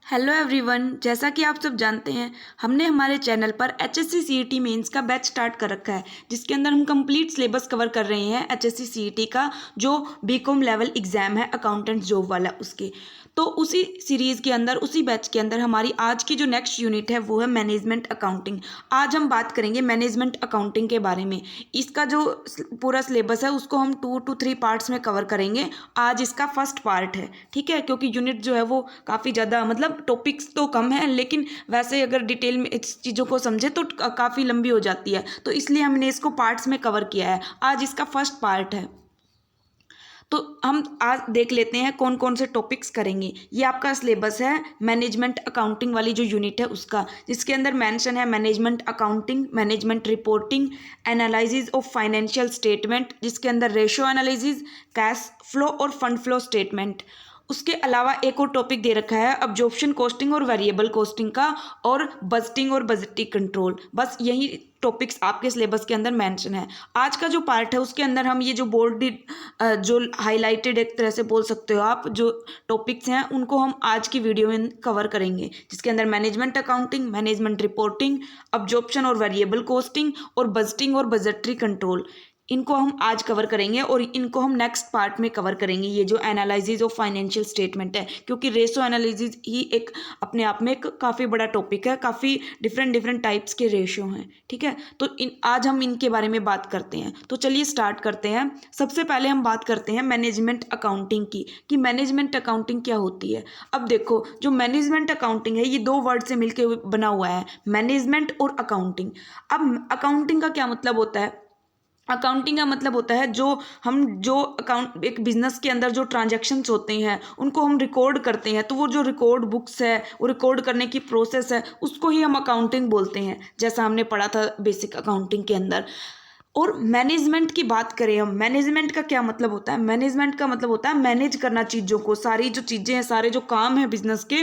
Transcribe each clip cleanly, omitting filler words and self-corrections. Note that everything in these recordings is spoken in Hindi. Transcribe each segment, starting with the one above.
हेलो एवरीवन, जैसा कि आप सब जानते हैं हमने हमारे चैनल पर एचएससी सीईटी मेंस का बैच स्टार्ट कर रखा है, जिसके अंदर हम कंप्लीट सिलेबस कवर कर रहे हैं एचएससी सीईटी का जो बीकॉम लेवल एग्ज़ाम है अकाउंटेंट जॉब वाला उसके। तो उसी सीरीज़ के अंदर उसी बैच के अंदर हमारी आज की जो नेक्स्ट यूनिट है वो है मैनेजमेंट अकाउंटिंग। आज हम बात करेंगे मैनेजमेंट अकाउंटिंग के बारे में। इसका जो पूरा सिलेबस है उसको हम 2 to 3 पार्ट्स में कवर करेंगे। आज इसका फर्स्ट पार्ट है, ठीक है, क्योंकि यूनिट जो है वो काफ़ी ज़्यादा मतलब टॉपिक्स तो कम है, लेकिन वैसे अगर डिटेल में इस चीज़ों को समझे तो काफ़ी लंबी हो जाती है, तो इसलिए हमने इसको पार्ट्स में कवर किया है। आज इसका फर्स्ट पार्ट है, तो हम आज देख लेते हैं कौन कौन से टॉपिक्स करेंगे। ये आपका सिलेबस है मैनेजमेंट अकाउंटिंग वाली जो यूनिट है उसका, जिसके अंदर मेंशन है management accounting, management reporting, analysis of financial statement, जिसके अंदर रेशियो एनालिसिस, कैश फ्लो और फंड फ्लो स्टेटमेंट। उसके अलावा एक और टॉपिक दे रखा है अब्जॉर्प्शन कॉस्टिंग और वेरिएबल कॉस्टिंग का, और बजटिंग और बजटिंग कंट्रोल। बस यही टॉपिक्स आपके सिलेबस के अंदर मेंशन है। आज का जो पार्ट है उसके अंदर हम ये जो बोल्ड जो हाईलाइटेड एक तरह से बोल सकते हो आप जो टॉपिक्स हैं उनको हम आज की वीडियो में कवर करेंगे, जिसके अंदर management accounting, management reporting, absorption और वेरिएबल कॉस्टिंग और बजटिंग और बजटरी कंट्रोल, इनको हम आज कवर करेंगे और इनको हम नेक्स्ट पार्ट में कवर करेंगे। ये जो एनालिसिस ऑफ फाइनेंशियल स्टेटमेंट है, क्योंकि रेशो एनालिसिस ही एक अपने आप में एक काफ़ी बड़ा टॉपिक है, काफ़ी डिफरेंट टाइप्स के रेशियो हैं, ठीक है। तो आज हम इनके बारे में बात करते हैं। तो चलिए स्टार्ट करते हैं। सबसे पहले हम बात करते हैं मैनेजमेंट अकाउंटिंग की, कि मैनेजमेंट अकाउंटिंग क्या होती है। अब देखो, जो मैनेजमेंट अकाउंटिंग है ये दो वर्ड से मिलकर बना हुआ है, मैनेजमेंट और अकाउंटिंग। अब अकाउंटिंग का क्या मतलब होता है? अकाउंटिंग का मतलब होता है जो अकाउंट एक बिजनेस के अंदर जो ट्रांजैक्शंस होते हैं उनको हम रिकॉर्ड करते हैं, तो वो जो रिकॉर्ड बुक्स है, वो रिकॉर्ड करने की प्रोसेस है, उसको ही हम अकाउंटिंग बोलते हैं, जैसा हमने पढ़ा था बेसिक अकाउंटिंग के अंदर। और मैनेजमेंट की बात करें हम, मैनेजमेंट का क्या मतलब होता है? मैनेजमेंट का मतलब होता है मैनेज करना चीज़ों को, सारी जो चीज़ें हैं, सारे जो काम हैं बिजनेस के,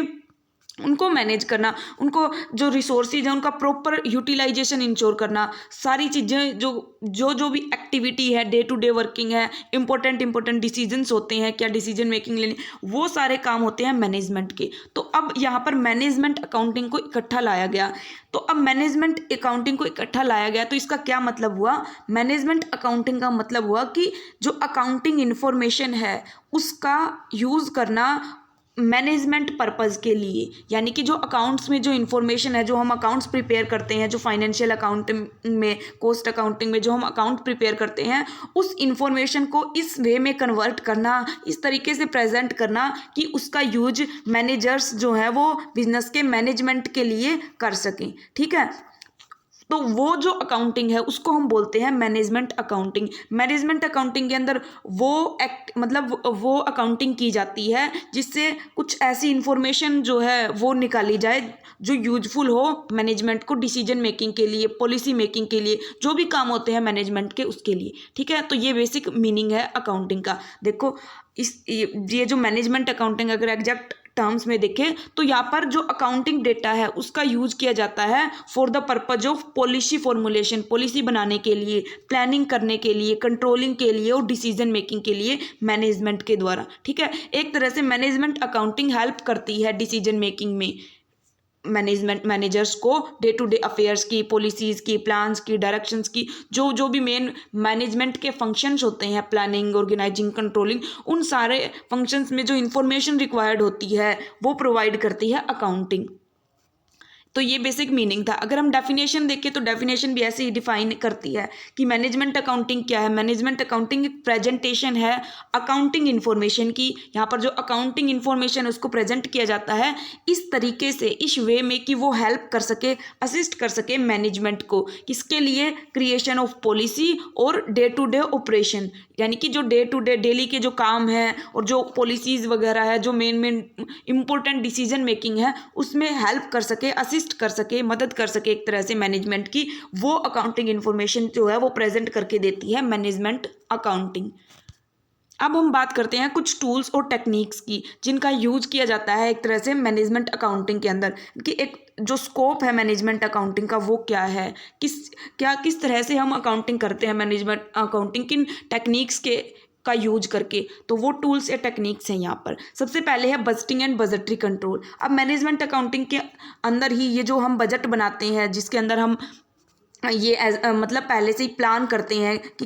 उनको मैनेज करना, उनको जो रिसोर्सेज हैं उनका प्रॉपर यूटिलाइजेशन इंश्योर करना, सारी चीज़ें जो भी एक्टिविटी है, डे टू डे वर्किंग है, इंपॉर्टेंट डिसीजंस होते हैं, क्या डिसीजन मेकिंग लेनी, वो सारे काम होते हैं मैनेजमेंट के। तो अब यहाँ पर मैनेजमेंट अकाउंटिंग को इकट्ठा लाया गया। तो अब मैनेजमेंट अकाउंटिंग को इकट्ठा लाया गया तो इसका क्या मतलब हुआ? मैनेजमेंट अकाउंटिंग का मतलब हुआ कि जो अकाउंटिंग इन्फॉर्मेशन है उसका यूज़ करना मैनेजमेंट पर्पज़ के लिए, यानी कि जो अकाउंट्स में जो इन्फॉर्मेशन है, जो हम अकाउंट्स प्रिपेयर करते हैं, जो फाइनेंशियल अकाउंटिंग में, कॉस्ट अकाउंटिंग में जो हम अकाउंट प्रिपेयर करते हैं, उस इन्फॉर्मेशन को इस वे में कन्वर्ट करना, इस तरीके से प्रेजेंट करना कि उसका यूज मैनेजर्स जो है वो बिजनेस के मैनेजमेंट के लिए कर सकें, ठीक है। तो वो जो अकाउंटिंग है उसको हम बोलते हैं मैनेजमेंट अकाउंटिंग। मैनेजमेंट अकाउंटिंग के अंदर वो मतलब वो अकाउंटिंग की जाती है जिससे कुछ ऐसी इंफॉर्मेशन जो है वो निकाली जाए जो यूजफुल हो मैनेजमेंट को, डिसीजन मेकिंग के लिए, पॉलिसी मेकिंग के लिए, जो भी काम होते हैं मैनेजमेंट के उसके लिए, ठीक है। तो ये बेसिक मीनिंग है अकाउंटिंग का। देखो ये जो मैनेजमेंट अकाउंटिंग अगर एग्जैक्ट टर्म्स में देखें तो यहाँ पर जो अकाउंटिंग डेटा है उसका यूज किया जाता है for the purpose of policy formulation, policy बनाने के लिए, प्लानिंग करने के लिए, कंट्रोलिंग के लिए और डिसीजन मेकिंग के लिए मैनेजमेंट के द्वारा, ठीक है। एक तरह से मैनेजमेंट अकाउंटिंग हेल्प करती है डिसीजन मेकिंग में, मैनेजर्स को डे टू डे अफेयर्स की, पॉलिसीज़ की, प्लान्स की, डायरेक्शंस की, जो भी मेन मैनेजमेंट के फंक्शंस होते हैं, प्लानिंग, ऑर्गेनाइजिंग, कंट्रोलिंग, उन सारे फंक्शंस में जो इन्फॉर्मेशन रिक्वायर्ड होती है वो प्रोवाइड करती है अकाउंटिंग। तो ये बेसिक मीनिंग था। अगर हम डेफिनेशन देखें तो डेफिनेशन भी ऐसे ही डिफाइन करती है कि मैनेजमेंट अकाउंटिंग क्या है। मैनेजमेंट अकाउंटिंग एक प्रेजेंटेशन है अकाउंटिंग इन्फॉर्मेशन की। यहाँ पर जो अकाउंटिंग इन्फॉर्मेशन है उसको प्रेजेंट किया जाता है इस तरीके से, इस वे में कि वो हेल्प कर सके, असिस्ट कर सके मैनेजमेंट को, किसके लिए? क्रिएशन ऑफ पॉलिसी और डे टू डे ऑपरेशन, यानी कि जो डे टू डे डेली के जो काम है और जो पॉलिसीज़ वगैरह है, जो मेन इंपॉर्टेंट डिसीजन मेकिंग है उसमें हेल्प कर सके, असिस्ट कर सके, मदद कर सके एक तरह से मैनेजमेंट की, वो अकाउंटिंग इन्फॉर्मेशन जो है वो प्रेजेंट करके देती है मैनेजमेंट अकाउंटिंग। अब हम बात करते हैं कुछ टूल्स और टेक्निक्स की जिनका यूज किया जाता है एक तरह से मैनेजमेंट अकाउंटिंग के अंदर, कि एक जो स्कोप है मैनेजमेंट अकाउंटिंग का वो क्या है, किस तरह से हम अकाउंटिंग करते हैं, मैनेजमेंट अकाउंटिंग किन टेक्निक्स के का यूज करके। तो वो टूल्स या टेक्निक्स हैं यहाँ पर। सबसे पहले है बजटिंग एंड बजटरी कंट्रोल। अब मैनेजमेंट अकाउंटिंग के अंदर ही ये जो हम बजट बनाते हैं, जिसके अंदर हम ये मतलब पहले से ही प्लान करते हैं कि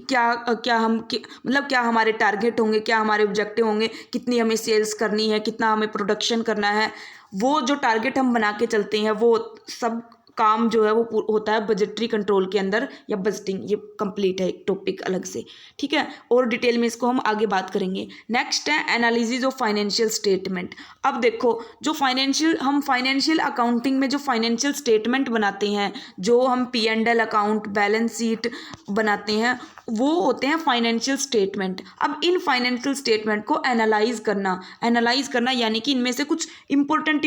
मतलब क्या हमारे टारगेट होंगे, क्या हमारे ऑब्जेक्टिव होंगे, कितनी हमें सेल्स करनी है, कितना हमें प्रोडक्शन करना है। वो जो टारगेट हम बना के चलते हैं, वो सब काम जो है वो होता है बजटरी कंट्रोल के अंदर या बजटिंग। ये कंप्लीट है एक टॉपिक अलग से, ठीक है, और डिटेल में इसको हम आगे बात करेंगे। नेक्स्ट है एनालिसिस ऑफ फाइनेंशियल स्टेटमेंट। अब देखो, जो फाइनेंशियल अकाउंटिंग में जो फाइनेंशियल स्टेटमेंट बनाते हैं, जो हम P&L अकाउंट, बैलेंस शीट बनाते हैं, वो होते हैं फाइनेंशियल स्टेटमेंट। अब इन फाइनेंशियल स्टेटमेंट को एनालाइज करना यानी कि इनमें से कुछ इंपॉर्टेंट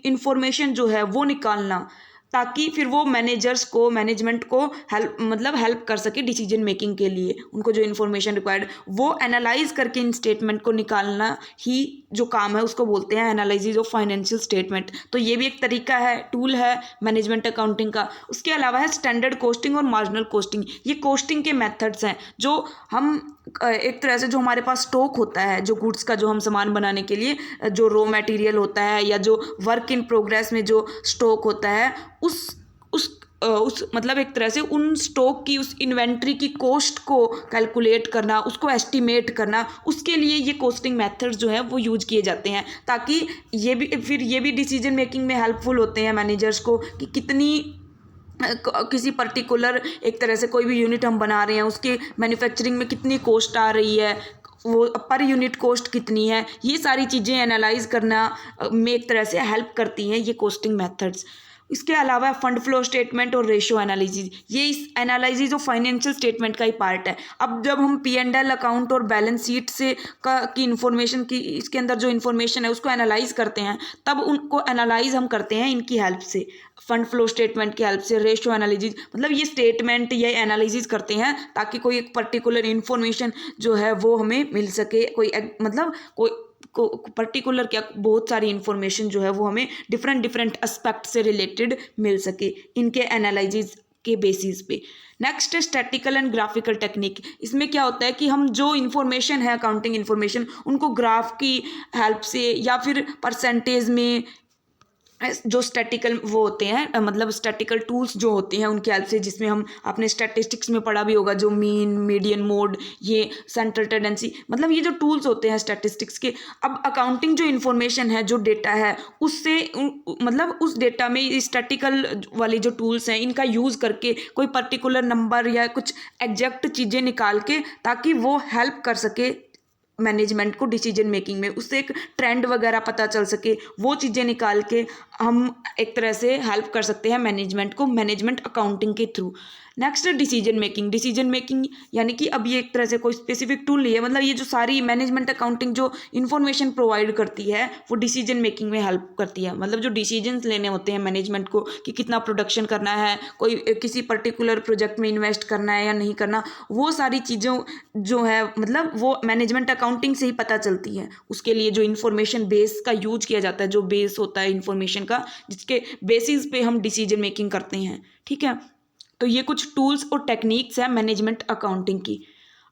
इंफॉर्मेशन जो है वो निकालना, ताकि फिर वो मैनेजमेंट को हेल्प कर सके डिसीजन मेकिंग के लिए। उनको जो इन्फॉर्मेशन रिक्वायर्ड वो एनालाइज करके इन स्टेटमेंट को निकालना ही जो काम है उसको बोलते हैं एनालिसिस ऑफ फाइनेंशियल स्टेटमेंट। तो ये भी एक तरीका है, टूल है मैनेजमेंट अकाउंटिंग का। उसके अलावा है स्टैंडर्ड कॉस्टिंग और मार्जिनल कॉस्टिंग। ये कॉस्टिंग के मेथड्स हैं जो हम एक तरह से जो हमारे पास स्टॉक होता है, जो गुड्स का जो हम सामान बनाने के लिए जो रॉ मटेरियल होता है या जो वर्क इन प्रोग्रेस में जो स्टॉक होता है, उस मतलब एक तरह से उन स्टॉक की, उस इन्वेंट्री की कॉस्ट को कैलकुलेट करना, उसको एस्टिमेट करना, उसके लिए ये कॉस्टिंग मेथड्स जो है वो यूज किए जाते हैं, ताकि ये भी डिसीजन मेकिंग में हेल्पफुल होते हैं मैनेजर्स को कि कितनी किसी पर्टिकुलर एक तरह से कोई भी यूनिट हम बना रहे हैं, उसके मैन्युफैक्चरिंग में कितनी कॉस्ट आ रही है, वो पर यूनिट कॉस्ट कितनी है। ये सारी चीज़ें एनालाइज करना में एक तरह से हेल्प करती हैं ये कॉस्टिंग मेथड्स। इसके अलावा फंड फ्लो स्टेटमेंट और रेशियो एनालिसिस, ये इस एनालिसिस ऑफ फाइनेंशियल स्टेटमेंट का ही पार्ट है। अब जब हम P&L अकाउंट और बैलेंस शीट से की इन्फॉर्मेशन की, इसके अंदर जो इन्फॉर्मेशन है उसको एनालाइज करते हैं, तब उनको एनालाइज हम करते हैं इनकी हेल्प से, फंड फ्लो स्टेटमेंट की हेल्प से। रेशियो एनालिसिस मतलब ये स्टेटमेंट ये एनालिसिस करते हैं ताकि कोई एक पर्टिकुलर इन्फॉर्मेशन जो है वो हमें मिल सके, कोई पर्टिकुलर क्या बहुत सारी इन्फॉर्मेशन जो है वो हमें डिफरेंट एस्पेक्ट से रिलेटेड मिल सके इनके एनालिसिस के बेसिस पे। नेक्स्ट है स्टैटिकल एंड ग्राफिकल टेक्निक। इसमें क्या होता है कि हम जो इन्फॉर्मेशन है, अकाउंटिंग इन्फॉर्मेशन, उनको ग्राफ की हेल्प से या फिर परसेंटेज में जो स्टैटिकल वो होते हैं, मतलब स्टैटिकल टूल्स जो होते हैं उनकी हेल्प से, जिसमें हम अपने स्टैटिस्टिक्स में पढ़ा भी होगा, जो मीन, मीडियन, मोड, ये सेंट्रल टेंडेंसी, मतलब ये जो टूल्स होते हैं स्टैटिस्टिक्स के। अब अकाउंटिंग जो इन्फॉर्मेशन है, जो डेटा है, उससे मतलब उस डेटा में स्टैटिकल वाले जो टूल्स हैं इनका यूज़ करके कोई पर्टिकुलर नंबर या कुछ एग्जैक्ट चीज़ें निकाल के, ताकि वो हेल्प कर सके मैनेजमेंट को डिसीजन मेकिंग में, उससे एक ट्रेंड वगैरह पता चल सके, वो चीज़ें निकाल के हम एक तरह से हेल्प कर सकते हैं मैनेजमेंट को, मैनेजमेंट अकाउंटिंग के थ्रू। नेक्स्ट है डिसीजन मेकिंग यानी कि अब ये एक तरह से कोई स्पेसिफिक टूल नहीं है, मतलब ये जो सारी मैनेजमेंट अकाउंटिंग जो इन्फॉर्मेशन प्रोवाइड करती है वो डिसीजन मेकिंग में हेल्प करती है। मतलब जो डिसीजंस लेने होते हैं मैनेजमेंट को कि कितना प्रोडक्शन करना है, कोई किसी पर्टिकुलर प्रोजेक्ट में इन्वेस्ट करना है या नहीं करना, वो सारी चीज़ों जो है मतलब वो मैनेजमेंट अकाउंटिंग से ही पता चलती है। उसके लिए जो इन्फॉर्मेशन बेस का यूज किया जाता है, जो बेस होता है इन्फॉर्मेशन का, जिसके बेसिस पे हम डिसीजन मेकिंग करते हैं, ठीक है। तो ये कुछ टूल्स और टेक्निक्स हैं मैनेजमेंट अकाउंटिंग की।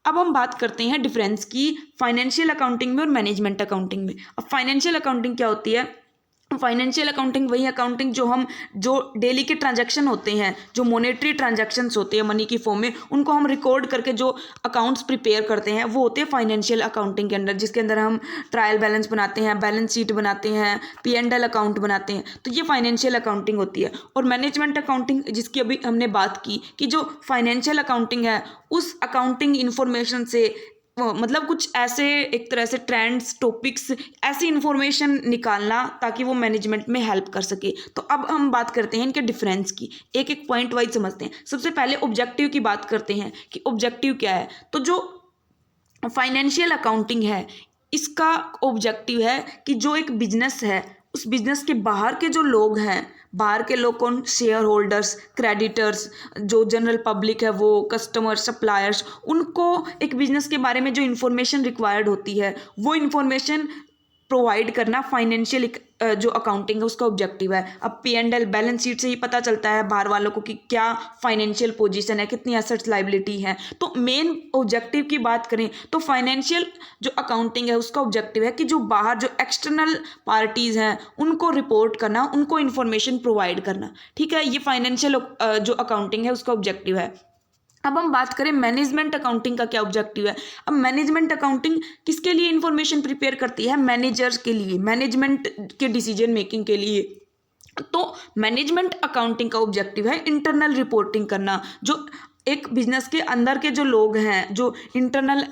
अब हम बात करते हैं डिफरेंस की फाइनेंशियल अकाउंटिंग में और मैनेजमेंट अकाउंटिंग में। अब फाइनेंशियल अकाउंटिंग क्या होती है? फाइनेंशियल अकाउंटिंग वही अकाउंटिंग जो डेली के ट्रांजैक्शन होते हैं, जो मॉनेटरी ट्रांजैक्शंस होते हैं मनी की फॉर्म में, उनको हम रिकॉर्ड करके जो अकाउंट्स प्रिपेयर करते हैं वो होते हैं फाइनेंशियल अकाउंटिंग के अंदर, जिसके अंदर हम ट्रायल बैलेंस बनाते हैं, बैलेंस शीट बनाते हैं, P&L अकाउंट बनाते हैं। तो ये फाइनेंशियल अकाउंटिंग होती है। और मैनेजमेंट अकाउंटिंग, जिसकी अभी हमने बात की कि जो फाइनेंशियल अकाउंटिंग है, उस अकाउंटिंग इन्फॉर्मेशन से मतलब कुछ ऐसे एक तरह से ट्रेंड्स, टॉपिक्स, ऐसी इन्फॉर्मेशन निकालना ताकि वो मैनेजमेंट में हेल्प कर सके। तो अब हम बात करते हैं इनके डिफरेंस की, एक एक पॉइंट वाइज समझते हैं। सबसे पहले ऑब्जेक्टिव की बात करते हैं कि ऑब्जेक्टिव क्या है। तो जो फाइनेंशियल अकाउंटिंग है, इसका ऑब्जेक्टिव है कि जो एक बिजनेस है, उस बिजनेस के बाहर के जो लोग हैं, बाहर के लोग कौन? शेयर होल्डर्स, क्रेडिटर्स, जो जनरल पब्लिक है, वो कस्टमर्स, सप्लायर्स, उनको एक बिजनेस के बारे में जो इन्फॉर्मेशन रिक्वायर्ड होती है वो इन्फॉर्मेशन प्रोवाइड करना फाइनेंशियल जो अकाउंटिंग है उसका ऑब्जेक्टिव है। अब P&L बैलेंस शीट से ही पता चलता है बाहर वालों को कि क्या फाइनेंशियल पोजीशन है, कितनी एसेट्स लायबिलिटी है। तो मेन ऑब्जेक्टिव की बात करें तो फाइनेंशियल जो अकाउंटिंग है उसका ऑब्जेक्टिव है कि जो बाहर जो एक्सटर्नल पार्टीज़ हैं उनको रिपोर्ट करना, उनको इन्फॉर्मेशन प्रोवाइड करना। ठीक है, ये फाइनेंशियल जो अकाउंटिंग है उसका ऑब्जेक्टिव है। अब हम बात करें मैनेजमेंट अकाउंटिंग का क्या ऑब्जेक्टिव है। अब मैनेजमेंट अकाउंटिंग किसके लिए इंफॉर्मेशन प्रिपेयर करती है? मैनेजर्स के लिए, मैनेजमेंट के डिसीजन मेकिंग के लिए। तो मैनेजमेंट अकाउंटिंग का ऑब्जेक्टिव है इंटरनल रिपोर्टिंग करना। जो एक बिजनेस के अंदर के जो लोग हैं, जो इंटरनल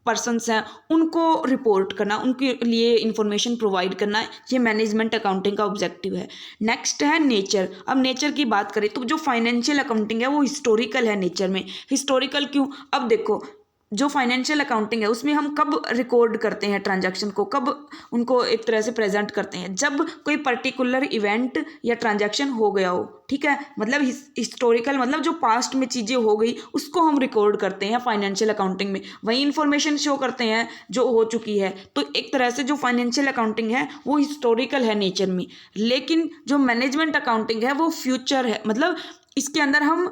पर्सन्स हैं, उनको रिपोर्ट करना, उनके लिए इंफॉर्मेशन प्रोवाइड करना, ये मैनेजमेंट अकाउंटिंग का ऑब्जेक्टिव है। नेक्स्ट है नेचर। अब नेचर की बात करें तो जो फाइनेंशियल अकाउंटिंग है वो हिस्टोरिकल है नेचर में। हिस्टोरिकल क्यों? अब देखो, जो फाइनेंशियल अकाउंटिंग है उसमें हम कब रिकॉर्ड करते हैं ट्रांजैक्शन को, कब उनको एक तरह से प्रेजेंट करते हैं? जब कोई पर्टिकुलर इवेंट या ट्रांजैक्शन हो गया हो। ठीक है, मतलब हिस्टोरिकल मतलब जो पास्ट में चीज़ें हो गई उसको हम रिकॉर्ड करते हैं फाइनेंशियल अकाउंटिंग में, वही इन्फॉर्मेशन शो करते हैं जो हो चुकी है। तो एक तरह से जो फाइनेंशियल अकाउंटिंग है वो हिस्टोरिकल है नेचर में। लेकिन जो मैनेजमेंट अकाउंटिंग है वो फ्यूचर है, मतलब इसके अंदर हम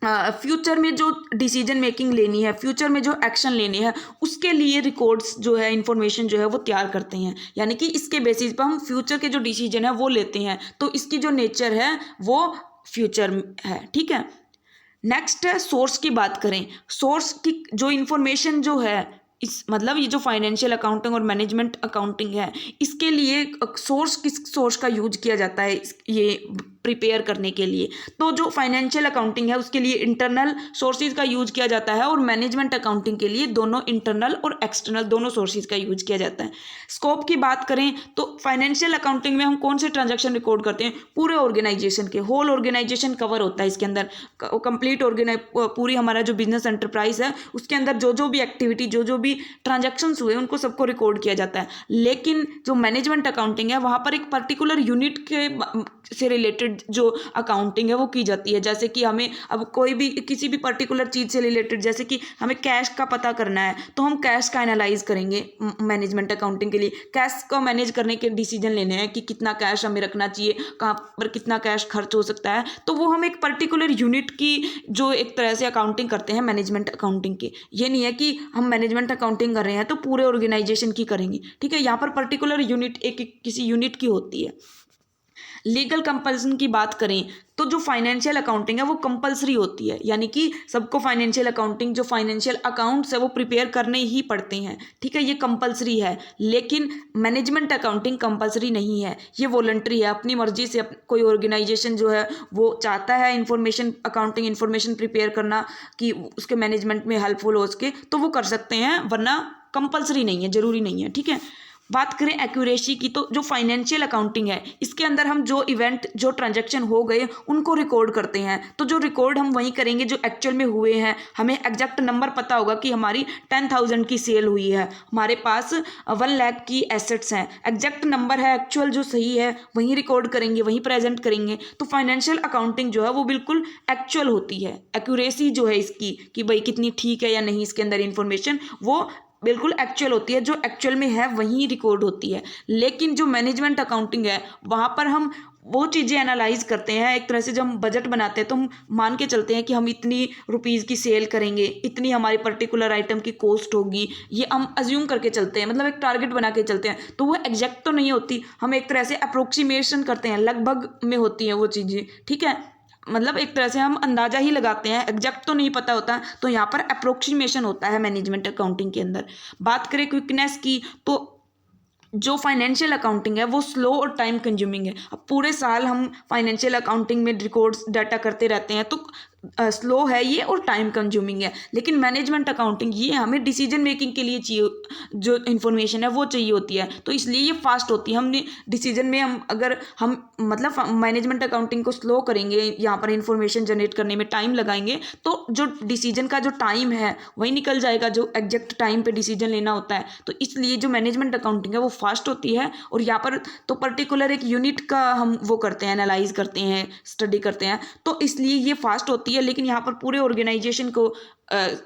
फ्यूचर में जो डिसीजन मेकिंग लेनी है, फ्यूचर में जो एक्शन लेने हैं, उसके लिए रिकॉर्ड्स जो है, इंफॉर्मेशन जो है वो तैयार करते हैं। यानी कि इसके बेसिस पर हम फ्यूचर के जो डिसीजन है वो लेते हैं। तो इसकी जो नेचर है वो फ्यूचर है। ठीक है, नेक्स्ट है सोर्स की बात करें। सोर्स की जो इंफॉर्मेशन जो है, इस मतलब ये जो फाइनेंशियल अकाउंटिंग और मैनेजमेंट अकाउंटिंग है, इसके लिए सोर्स, किस सोर्स का यूज किया जाता है ये प्रिपेयर करने के लिए? तो जो फाइनेंशियल अकाउंटिंग है उसके लिए इंटरनल सोर्सेज का यूज किया जाता है, और मैनेजमेंट अकाउंटिंग के लिए दोनों इंटरनल और एक्सटर्नल दोनों सोर्सेज का यूज किया जाता है। स्कोप की बात करें तो फाइनेंशियल अकाउंटिंग में हम कौन से ट्रांजैक्शन रिकॉर्ड करते हैं? पूरे ऑर्गेनाइजेशन के, होल ऑर्गेनाइजेशन कवर होता है इसके अंदर। कंप्लीट पूरी हमारा जो बिजनेस एंटरप्राइज है उसके अंदर जो भी एक्टिविटी, जो भी ट्रांजैक्शंस हुए उनको सबको रिकॉर्ड किया जाता है। लेकिन जो मैनेजमेंट अकाउंटिंग है वहाँ पर एक पर्टिकुलर यूनिट के से रिलेटेड जो अकाउंटिंग है वो की जाती है। जैसे कि हमें अब कोई भी किसी भी पर्टिकुलर चीज़ से रिलेटेड, जैसे कि हमें कैश का पता करना है तो हम कैश का एनालाइज करेंगे मैनेजमेंट अकाउंटिंग के लिए। कैश को मैनेज करने के डिसीजन लेने हैं कि कितना कैश हमें रखना चाहिए, कहाँ पर कितना कैश खर्च हो सकता है। तो वो हम एक पर्टिकुलर यूनिट की जो एक तरह से अकाउंटिंग करते हैं मैनेजमेंट अकाउंटिंग की। ये नहीं है कि हम मैनेजमेंट अकाउंटिंग कर रहे हैं तो पूरे ऑर्गेनाइजेशन की करेंगे। ठीक है, यहाँ पर पर्टिकुलर यूनिट एक किसी यूनिट की होती है। लीगल कंपल्सन की बात करें तो जो फाइनेंशियल अकाउंटिंग है वो कंपलसरी होती है, यानी कि सबको फाइनेंशियल अकाउंटिंग, जो फाइनेंशियल अकाउंट्स है वो प्रिपेयर करने ही पड़ते हैं। ठीक है, ये कंपलसरी है। लेकिन मैनेजमेंट अकाउंटिंग कंपलसरी नहीं है, ये वॉलंटरी है। अपनी मर्जी से कोई ऑर्गेनाइजेशन जो है वो चाहता है इंफॉर्मेशन अकाउंटिंग इंफॉर्मेशन प्रिपेयर करना कि उसके मैनेजमेंट में हेल्पफुल हो सके तो वो कर सकते हैं, वरना कंपलसरी नहीं है, ज़रूरी नहीं है। ठीक है, बात करें एक्यूरेसी की तो जो फाइनेंशियल अकाउंटिंग है इसके अंदर हम जो इवेंट, जो ट्रांजैक्शन हो गए उनको रिकॉर्ड करते हैं। तो जो रिकॉर्ड हम वही करेंगे जो एक्चुअल में हुए हैं। हमें एग्जैक्ट नंबर पता होगा कि हमारी 10,000 की सेल हुई है, हमारे पास 1 लाख की एसेट्स हैं, एग्जैक्ट नंबर है, एक्चुअल जो सही है वही रिकॉर्ड करेंगे, वही प्रेजेंट करेंगे। तो फाइनेंशियल अकाउंटिंग जो है वो बिल्कुल एक्चुअल होती है। एक्यूरेसी जो है इसकी कि भाई कितनी ठीक है या नहीं इसके अंदर इंफॉर्मेशन, वो बिल्कुल एक्चुअल होती है, जो एक्चुअल में है वही रिकॉर्ड होती है। लेकिन जो मैनेजमेंट अकाउंटिंग है वहाँ पर हम वो चीज़ें एनालाइज करते हैं। एक तरह से जब हम बजट बनाते हैं तो हम मान के चलते हैं कि हम इतनी रुपीज़ की सेल करेंगे, इतनी हमारी पर्टिकुलर आइटम की कॉस्ट होगी, ये हम अज्यूम करके चलते हैं, मतलब एक टारगेट बना के चलते हैं। तो वो एग्जैक्ट तो नहीं होती, हम एक तरह से अप्रोक्सीमेशन करते हैं, लगभग में होती हैं वो चीज़ें। ठीक है, मतलब एक तरह से हम अंदाज़ा ही लगाते हैं, एग्जैक्ट तो नहीं पता होता। तो यहाँ पर अप्रोक्सीमेशन होता है मैनेजमेंट अकाउंटिंग के अंदर। बात करें क्विकनेस की तो जो फाइनेंशियल अकाउंटिंग है वो स्लो और टाइम कंज्यूमिंग है। अब पूरे साल हम फाइनेंशियल अकाउंटिंग में रिकॉर्ड्स डाटा करते रहते हैं तो स्लो है ये और टाइम कंज्यूमिंग है। लेकिन मैनेजमेंट अकाउंटिंग ये हमें डिसीजन मेकिंग के लिए चाहिए, जो इन्फॉर्मेशन है वो चाहिए होती है, तो इसलिए ये फास्ट होती है। हमने डिसीजन में अगर हम मतलब मैनेजमेंट अकाउंटिंग को स्लो करेंगे, यहाँ पर इंफॉर्मेशन जनरेट करने में टाइम लगाएंगे तो जो डिसीजन का जो टाइम है वही निकल जाएगा, जो एग्जैक्ट टाइम पे डिसीजन लेना होता है। तो इसलिए जो मैनेजमेंट अकाउंटिंग है वो फास्ट होती है। और यहाँ पर तो पर्टिकुलर एक यूनिट का हम वो करते हैं, एनालाइज करते हैं, स्टडी करते हैं, तो इसलिए ये फास्ट होती है है, लेकिन यहाँ पर पूरे ऑर्गेनाइजेशन को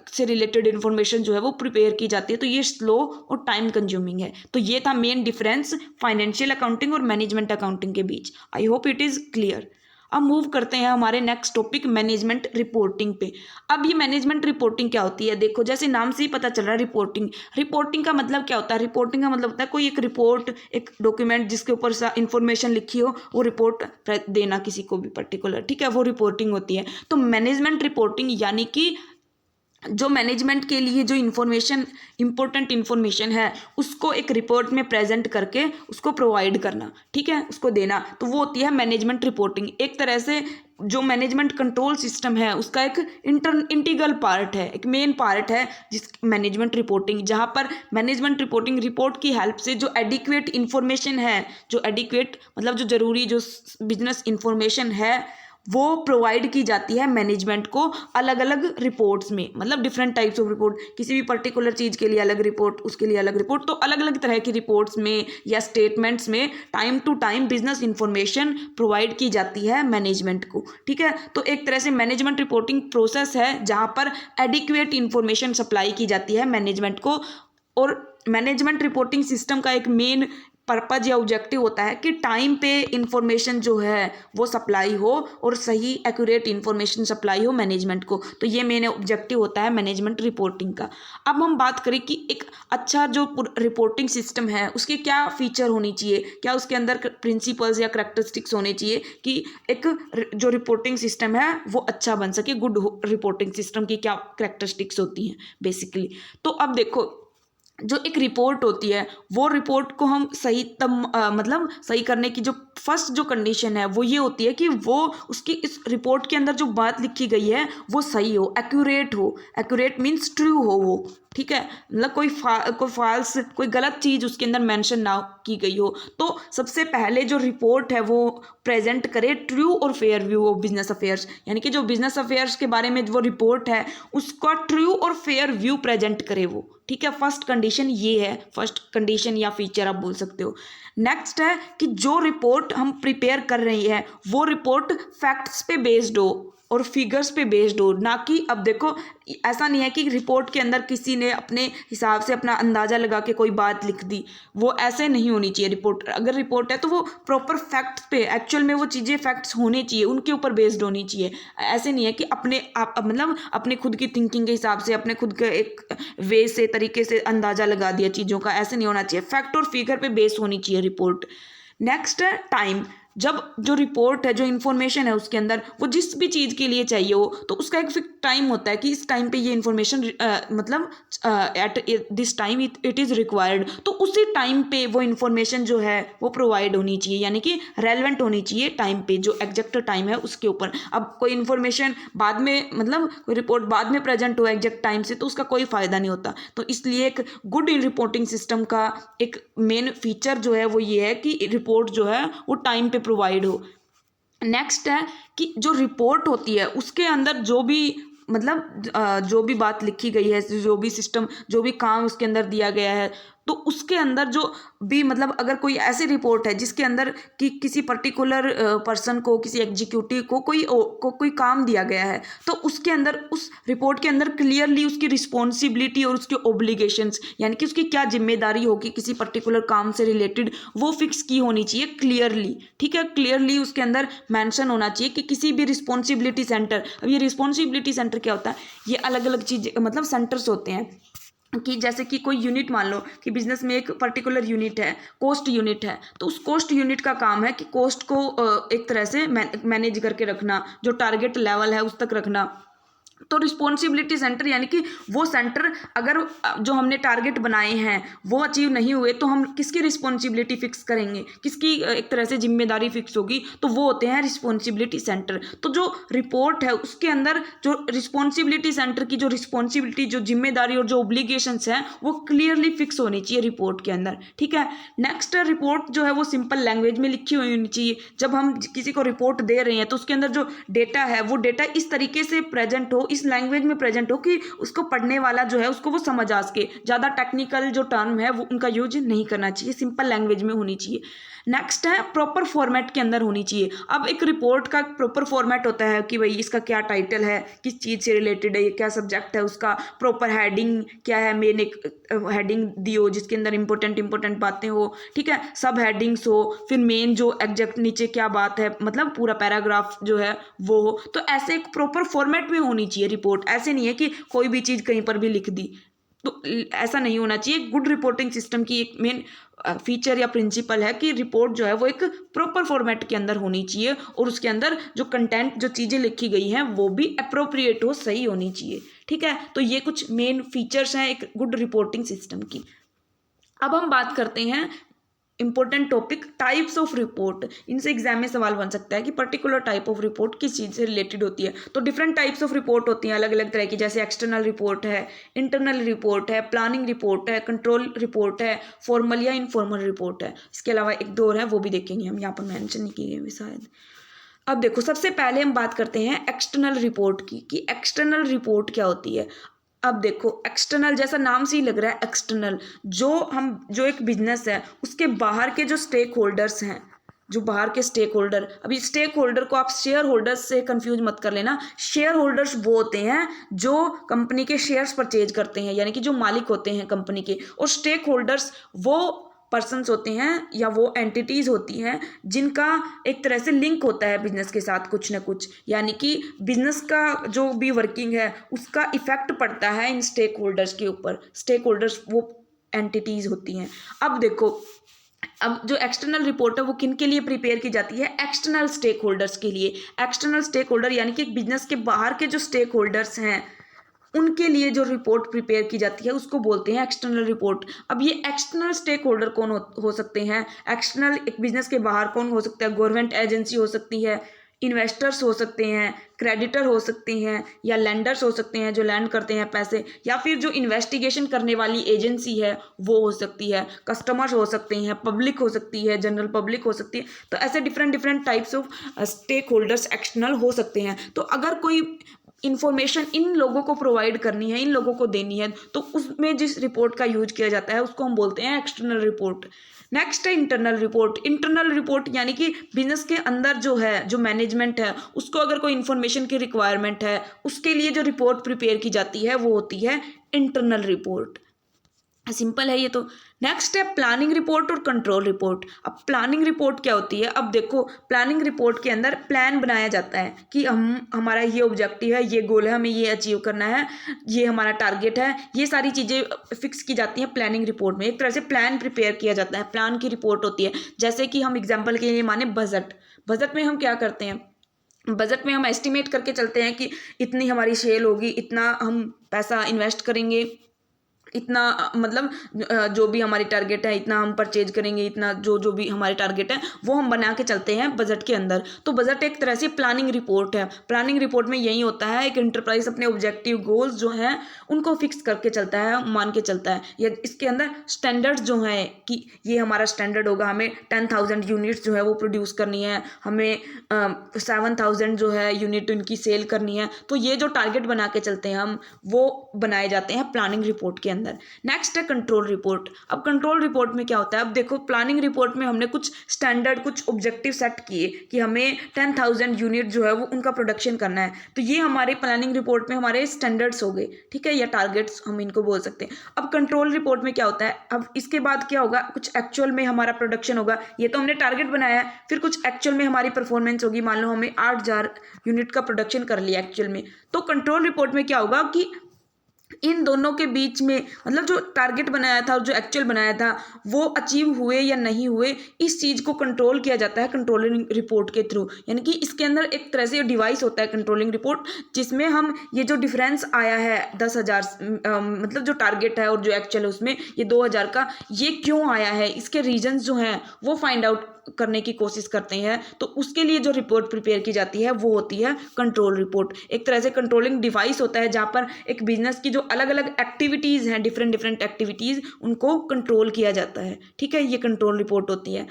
से रिलेटेड इन्फॉर्मेशन जो है वो प्रिपेयर की जाती है, तो ये स्लो और टाइम कंज्यूमिंग है। तो ये था मेन डिफरेंस फाइनेंशियल अकाउंटिंग और मैनेजमेंट अकाउंटिंग के बीच। I hope it is clear. अब मूव करते हैं हमारे नेक्स्ट टॉपिक मैनेजमेंट रिपोर्टिंग पे। अब ये मैनेजमेंट रिपोर्टिंग क्या होती है? देखो, जैसे नाम से ही पता चल रहा है रिपोर्टिंग का मतलब क्या होता है? रिपोर्टिंग का मतलब होता है कोई एक रिपोर्ट, एक डॉक्यूमेंट जिसके ऊपर इंफॉर्मेशन लिखी हो, वो रिपोर्ट देना किसी को भी पर्टिकुलर, ठीक है, वो रिपोर्टिंग होती है। तो मैनेजमेंट रिपोर्टिंग यानी कि जो मैनेजमेंट के लिए जो इम्पोर्टेंट इन्फॉर्मेशन है उसको एक रिपोर्ट में प्रेजेंट करके उसको प्रोवाइड करना, ठीक है, उसको देना, तो वो होती है मैनेजमेंट रिपोर्टिंग। एक तरह से जो मैनेजमेंट कंट्रोल सिस्टम है उसका एक इंटीग्रल पार्ट है, एक मेन पार्ट है जिस मैनेजमेंट रिपोर्टिंग, जहाँ पर मैनेजमेंट रिपोर्टिंग रिपोर्ट की हेल्प से जो एडिक्वेट इन्फॉर्मेशन है, जो एडिक्वेट मतलब जो ज़रूरी जो बिजनेस इन्फॉर्मेशन है वो प्रोवाइड की जाती है मैनेजमेंट को अलग अलग रिपोर्ट्स में, मतलब डिफरेंट टाइप्स ऑफ रिपोर्ट, किसी भी पर्टिकुलर चीज़ के लिए अलग रिपोर्ट, उसके लिए अलग रिपोर्ट, तो अलग अलग तरह की रिपोर्ट्स में या स्टेटमेंट्स में time to time business information provide की जाती है मैनेजमेंट को, ठीक है। तो एक तरह से मैनेजमेंट रिपोर्टिंग प्रोसेस है जहाँ पर एडिक्वेट इन्फॉर्मेशन सप्लाई की जाती है मैनेजमेंट को, और मैनेजमेंट रिपोर्टिंग सिस्टम का एक मेन पर्पज या ऑब्जेक्टिव होता है कि टाइम पे इंफॉर्मेशन जो है वो सप्लाई हो और सही एक्यूरेट इंफॉर्मेशन सप्लाई हो मैनेजमेंट को। तो ये मेन ऑब्जेक्टिव होता है मैनेजमेंट रिपोर्टिंग का। अब हम बात करें कि एक अच्छा जो रिपोर्टिंग सिस्टम है उसके क्या फीचर होनी चाहिए, क्या उसके अंदर प्रिंसिपल्स या करैक्टरिस्टिक्स होने चाहिए कि एक जो रिपोर्टिंग सिस्टम है वो अच्छा बन सके। गुड रिपोर्टिंग सिस्टम की क्या करैक्टरिस्टिक्स होती हैं बेसिकली। तो अब देखो, जो एक रिपोर्ट होती है वो रिपोर्ट को हम सही मतलब सही करने की जो फर्स्ट जो कंडीशन है वो ये होती है कि वो उसकी इस रिपोर्ट के अंदर जो बात लिखी गई है वो सही हो, एक्यूरेट हो। एक्यूरेट मीन्स ट्रू हो वो, ठीक है, मतलब कोई फॉल्स कोई गलत चीज़ उसके अंदर मेंशन ना की गई हो। तो सबसे पहले जो रिपोर्ट है वो प्रेजेंट करे ट्रू और fair view of business affairs, यानी कि जो बिजनेस अफेयर्स के बारे में वो रिपोर्ट है उसका ट्रू और फेयर व्यू प्रेजेंट करे वो, ठीक है। फर्स्ट कंडीशन ये है, फर्स्ट कंडीशन या फीचर आप बोल सकते हो। नेक्स्ट है कि जो रिपोर्ट हम प्रिपेयर कर रही है वो रिपोर्ट फैक्ट्स पे बेस्ड हो और फिगर्स पे बेस्ड हो, ना कि अब देखो ऐसा नहीं है कि रिपोर्ट के अंदर किसी ने अपने हिसाब से अपना अंदाज़ा लगा के कोई बात लिख दी, वो ऐसे नहीं होनी चाहिए। रिपोर्ट अगर रिपोर्ट है तो वो प्रॉपर फैक्ट्स पे, एक्चुअल में वो चीज़ें फैक्ट्स होने चाहिए, उनके ऊपर बेस्ड होनी चाहिए। ऐसे नहीं है कि अपने आप मतलब अपने खुद की थिंकिंग के हिसाब से अपने खुद के एक वे से तरीके से अंदाज़ा लगा दिया चीज़ों का, ऐसे नहीं होना चाहिए। फैक्ट और फिगर पे बेस होनी चाहिए रिपोर्ट। नेक्स्ट है टाइम। जब जो रिपोर्ट है, जो इन्फॉर्मेशन है उसके अंदर वो जिस भी चीज़ के लिए चाहिए हो तो उसका एक फिक्स टाइम होता है कि इस टाइम पे ये इन्फॉर्मेशन मतलब at this time it is required, तो उसी टाइम पे वो इन्फॉर्मेशन जो है वो प्रोवाइड होनी चाहिए, यानी कि रेलेवेंट होनी चाहिए टाइम पे, जो एग्जैक्ट टाइम है उसके ऊपर। अब कोई इन्फॉर्मेशन बाद में मतलब कोई रिपोर्ट बाद में प्रेजेंट हो एग्जैक्ट टाइम से तो उसका कोई फ़ायदा नहीं होता। तो इसलिए एक गुड रिपोर्टिंग सिस्टम का एक मेन फीचर जो है वो ये है कि रिपोर्ट जो है वो टाइम पे प्रोवाइड हो। नेक्स्ट है कि जो रिपोर्ट होती है उसके अंदर जो भी मतलब जो भी बात लिखी गई है, जो भी सिस्टम, जो भी काम उसके अंदर दिया गया है, तो उसके अंदर जो भी मतलब अगर कोई ऐसी रिपोर्ट है जिसके अंदर कि किसी पर्टिकुलर पर्सन को, किसी एग्जीक्यूटिव को कोई काम दिया गया है, तो उसके अंदर उस रिपोर्ट के अंदर क्लियरली उसकी रिस्पॉन्सिबिलिटी और उसके ओब्लिगेशंस, यानी कि उसकी क्या जिम्मेदारी होगी किसी पर्टिकुलर काम से रिलेटेड, वो फिक्स की होनी चाहिए क्लियरली, ठीक है। क्लियरली उसके अंदर मेंशन होना चाहिए कि किसी भी रिस्पॉन्सिबिलिटी सेंटर, अब ये रिस्पॉन्सिबिलिटी सेंटर क्या होता है, ये अलग अलग चीज़ मतलब सेंटर्स होते हैं कि जैसे कि कोई यूनिट मान लो कि बिजनेस में एक पर्टिकुलर यूनिट है, कॉस्ट यूनिट है, तो उस कॉस्ट यूनिट का काम है कि कॉस्ट को एक तरह से मैनेज करके रखना, जो टारगेट लेवल है उस तक रखना। तो रिस्पॉन्सिबिलिटी सेंटर यानी कि वो सेंटर अगर जो हमने टारगेट बनाए हैं वो अचीव नहीं हुए तो हम किसकी रिस्पॉन्सिबिलिटी फिक्स करेंगे, किसकी एक तरह से जिम्मेदारी फिक्स होगी, तो वो होते हैं रिस्पॉन्सिबिलिटी सेंटर। तो जो रिपोर्ट है उसके अंदर जो रिस्पॉन्सिबिलिटी सेंटर की जो रिस्पॉन्सिबिलिटी, जो जिम्मेदारी और जो ओब्लिगेशंस हैं वो क्लियरली फिक्स होनी चाहिए रिपोर्ट के अंदर, ठीक है। नेक्स्ट रिपोर्ट जो है वो सिंपल लैंग्वेज में लिखी हुई होनी चाहिए। जब हम किसी को रिपोर्ट दे रहे हैं तो उसके अंदर जो डेटा है वो डेटा इस तरीके से प्रेजेंट हो, इस लैंग्वेज में प्रेजेंट हो कि उसको पढ़ने वाला जो है उसको वो समझ आ सके। ज़्यादा टेक्निकल जो टर्म है वो उनका यूज नहीं करना चाहिए, सिंपल लैंग्वेज में होनी चाहिए। नेक्स्ट है प्रॉपर फॉर्मेट के अंदर होनी चाहिए। अब एक रिपोर्ट का प्रॉपर फॉर्मेट होता है कि भाई इसका क्या टाइटल है, किस चीज़ से रिलेटेड है, ये क्या सब्जेक्ट है, उसका प्रॉपर हेडिंग क्या है, मेन एक हेडिंग दियो जिसके अंदर इंपॉर्टेंट बातें हो, ठीक है, सब हेडिंग्स हो, फिर मेन जो एग्जैक्ट नीचे क्या बात है, मतलब पूरा पैराग्राफ जो है वो हो। तो ऐसे एक प्रॉपर फॉर्मेट में होनी चाहिए रिपोर्ट। ऐसे नहीं है कि कोई भी चीज़ कहीं पर भी लिख दी, तो ऐसा नहीं होना चाहिए। गुड रिपोर्टिंग सिस्टम की एक मेन फीचर या प्रिंसिपल है कि रिपोर्ट जो है वो एक प्रॉपर फॉर्मेट के अंदर होनी चाहिए और उसके अंदर जो कंटेंट, जो चीज़ें लिखी गई हैं वो भी अप्रोप्रिएट हो, सही होनी चाहिए, ठीक है। तो ये कुछ मेन फीचर्स हैं एक गुड रिपोर्टिंग सिस्टम की। अब हम बात करते हैं important topic types of report. इनसे एग्जाम में सवाल बन सकता है कि पर्टिकुलर टाइप ऑफ रिपोर्ट किस चीज़ से रिलेटेड होती है। तो डिफरेंट टाइप्स ऑफ रिपोर्ट होती हैं अलग अलग तरह की, जैसे एक्सटर्नल रिपोर्ट है, इंटरनल रिपोर्ट है, प्लानिंग रिपोर्ट है, कंट्रोल रिपोर्ट है, फॉर्मल या इनफॉर्मल रिपोर्ट है। इसके अलावा एक दो और है, वो भी देखेंगे हम, यहाँ पर मेंशन नहीं किए हुए शायद। अब देखो, सबसे पहले हम बात करते हैं एक्सटर्नल रिपोर्ट की कि एक्सटर्नल रिपोर्ट क्या होती है। अब देखो, एक्सटर्नल जैसा नाम से ही लग रहा है, एक्सटर्नल जो एक बिजनेस है उसके बाहर के जो स्टेक होल्डर्स हैं, जो बाहर के स्टेक होल्डर, अभी स्टेक होल्डर को आप शेयर होल्डर्स से कंफ्यूज मत कर लेना। शेयर होल्डर्स वो होते हैं जो कंपनी के शेयर्स परचेज करते हैं, यानी कि जो मालिक होते हैं कंपनी के, और स्टेक होल्डर्स वो पर्सन्स होते हैं या वो एंटिटीज़ होती हैं जिनका एक तरह से लिंक होता है बिजनेस के साथ कुछ ना कुछ, यानी कि बिजनेस का जो भी वर्किंग है उसका इफेक्ट पड़ता है इन स्टेक होल्डर्स के ऊपर। स्टेक होल्डर्स वो एंटिटीज़ होती हैं। अब देखो, अब जो एक्सटर्नल रिपोर्ट है वो किन के लिए प्रिपेयर की जाती है? एक्सटर्नल स्टेक होल्डर्स के लिए। एक्सटर्नल स्टेक होल्डर यानी कि बिजनेस के बाहर के जो स्टेक होल्डर्स हैं उनके लिए जो रिपोर्ट प्रिपेयर की जाती है उसको बोलते हैं एक्सटर्नल रिपोर्ट। अब ये एक्सटर्नल स्टेक होल्डर कौन हो सकते हैं? एक्सटर्नल एक बिजनेस के बाहर कौन हो सकता है? गवर्नमेंट एजेंसी हो सकती है, इन्वेस्टर्स हो सकते हैं, क्रेडिटर हो सकते हैं, या लेंडर्स हो सकते हैं जो लैंड करते हैं पैसे, या फिर जो इन्वेस्टिगेशन करने वाली एजेंसी है वो हो सकती है, कस्टमर्स हो सकते हैं, पब्लिक हो सकती है, जनरल पब्लिक हो सकती है। तो ऐसे different types of stakeholders external हो सकते हैं। तो अगर कोई इन्फॉर्मेशन इन लोगों को प्रोवाइड करनी है, इन लोगों को देनी है, तो उसमें जिस रिपोर्ट का यूज किया जाता है उसको हम बोलते हैं एक्सटर्नल रिपोर्ट। नेक्स्ट है इंटरनल रिपोर्ट। इंटरनल रिपोर्ट यानी कि बिजनेस के अंदर जो है, जो मैनेजमेंट है, उसको अगर कोई इन्फॉर्मेशन की रिक्वायरमेंट है उसके लिए जो रिपोर्ट प्रिपेयर की जाती है वो होती है इंटरनल रिपोर्ट। सिंपल है ये तो। नेक्स्ट है प्लानिंग रिपोर्ट और कंट्रोल रिपोर्ट। अब प्लानिंग रिपोर्ट क्या होती है? अब देखो, प्लानिंग रिपोर्ट के अंदर प्लान बनाया जाता है कि हमारा ये ऑब्जेक्टिव है, ये गोल है, हमें ये अचीव करना है, ये हमारा टारगेट है, ये सारी चीज़ें फिक्स की जाती हैं प्लानिंग रिपोर्ट में। एक तरह से प्लान प्रिपेयर किया जाता है, प्लान की रिपोर्ट होती है। जैसे कि हम एग्जाम्पल के लिए माने बजट। बजट में हम क्या करते हैं? बजट में हम एस्टिमेट करके चलते हैं कि इतनी हमारी सेल होगी, इतना हम पैसा इन्वेस्ट करेंगे, इतना मतलब जो भी हमारी टारगेट है इतना हम परचेज करेंगे, इतना जो भी हमारे टारगेट है वो हम बना के चलते हैं बजट के अंदर। तो बजट एक तरह से प्लानिंग रिपोर्ट है। प्लानिंग रिपोर्ट में यही होता है, एक एंटरप्राइज अपने ऑब्जेक्टिव गोल्स जो हैं उनको फिक्स करके चलता है, मान के चलता है। या इसके अंदर स्टैंडर्ड्स जो हैं कि ये हमारा स्टैंडर्ड होगा, हमें 10,000 यूनिट्स जो है वो प्रोड्यूस करनी है, हमें 7,000 जो है यूनिट उनकी सेल करनी है। तो ये जो टारगेट बना के चलते हैं हम, वो बनाए जाते हैं प्लानिंग रिपोर्ट के अंदर। नेक्स्ट है कंट्रोल रिपोर्ट। अब कंट्रोल रिपोर्ट में क्या होता है? अब देखो, प्लानिंग रिपोर्ट में हमने कुछ स्टैंडर्ड, कुछ ऑब्जेक्टिव सेट किए कि हमें 10,000 यूनिट जो है वो उनका प्रोडक्शन करना है। तो ये हमारे प्लानिंग रिपोर्ट में हमारे स्टैंडर्ड्स हो गए, ठीक है, या टारगेट्स हम इनको बोल सकते हैं। अब कंट्रोल रिपोर्ट में क्या होता है? अब इसके बाद क्या होगा? कुछ एक्चुअल में हमारा प्रोडक्शन होगा। ये तो हमने टारगेट बनाया है, फिर कुछ एक्चुअल में हमारी परफॉर्मेंस होगी। मान लो हमें 8,000 यूनिट का प्रोडक्शन कर लिया एक्चुअल में, तो कंट्रोल रिपोर्ट में क्या होगा कि इन दोनों के बीच में, मतलब जो टारगेट बनाया था और जो एक्चुअल बनाया था वो अचीव हुए या नहीं हुए, इस चीज़ को कंट्रोल किया जाता है कंट्रोलिंग रिपोर्ट के थ्रू। यानी कि इसके अंदर एक तरह से डिवाइस होता है कंट्रोलिंग रिपोर्ट, जिसमें हम ये जो डिफरेंस आया है 10,000 मतलब जो टारगेट है और जो एक्चुअल है उसमें ये 2,000 का, ये क्यों आया है, इसके रीजंस जो हैं वो फाइंड आउट करने की कोशिश करते हैं। तो उसके लिए जो रिपोर्ट प्रिपेयर की जाती है वो होती है कंट्रोल रिपोर्ट। एक तरह से कंट्रोलिंग डिवाइस होता है जहाँ पर एक बिजनेस की जो अलग अलग एक्टिविटीज़ हैं, डिफरेंट एक्टिविटीज़, उनको कंट्रोल किया जाता है, ठीक है, ये कंट्रोल रिपोर्ट होती है।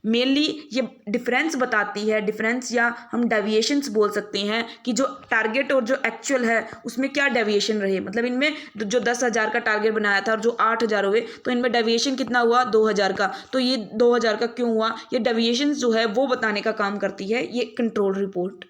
मेनली ये डिफरेंस बताती है, डिफरेंस या हम डेविएशंस बोल सकते हैं कि जो टारगेट और जो एक्चुअल है उसमें क्या डेविएशन रहे। मतलब इनमें जो 10,000 का टारगेट बनाया था और जो 8,000 हुए तो इनमें डेविएशन कितना हुआ 2,000 का। तो ये 2,000 का क्यों हुआ, ये डेविएशन जो है वो बताने का काम करती है ये कंट्रोल रिपोर्ट।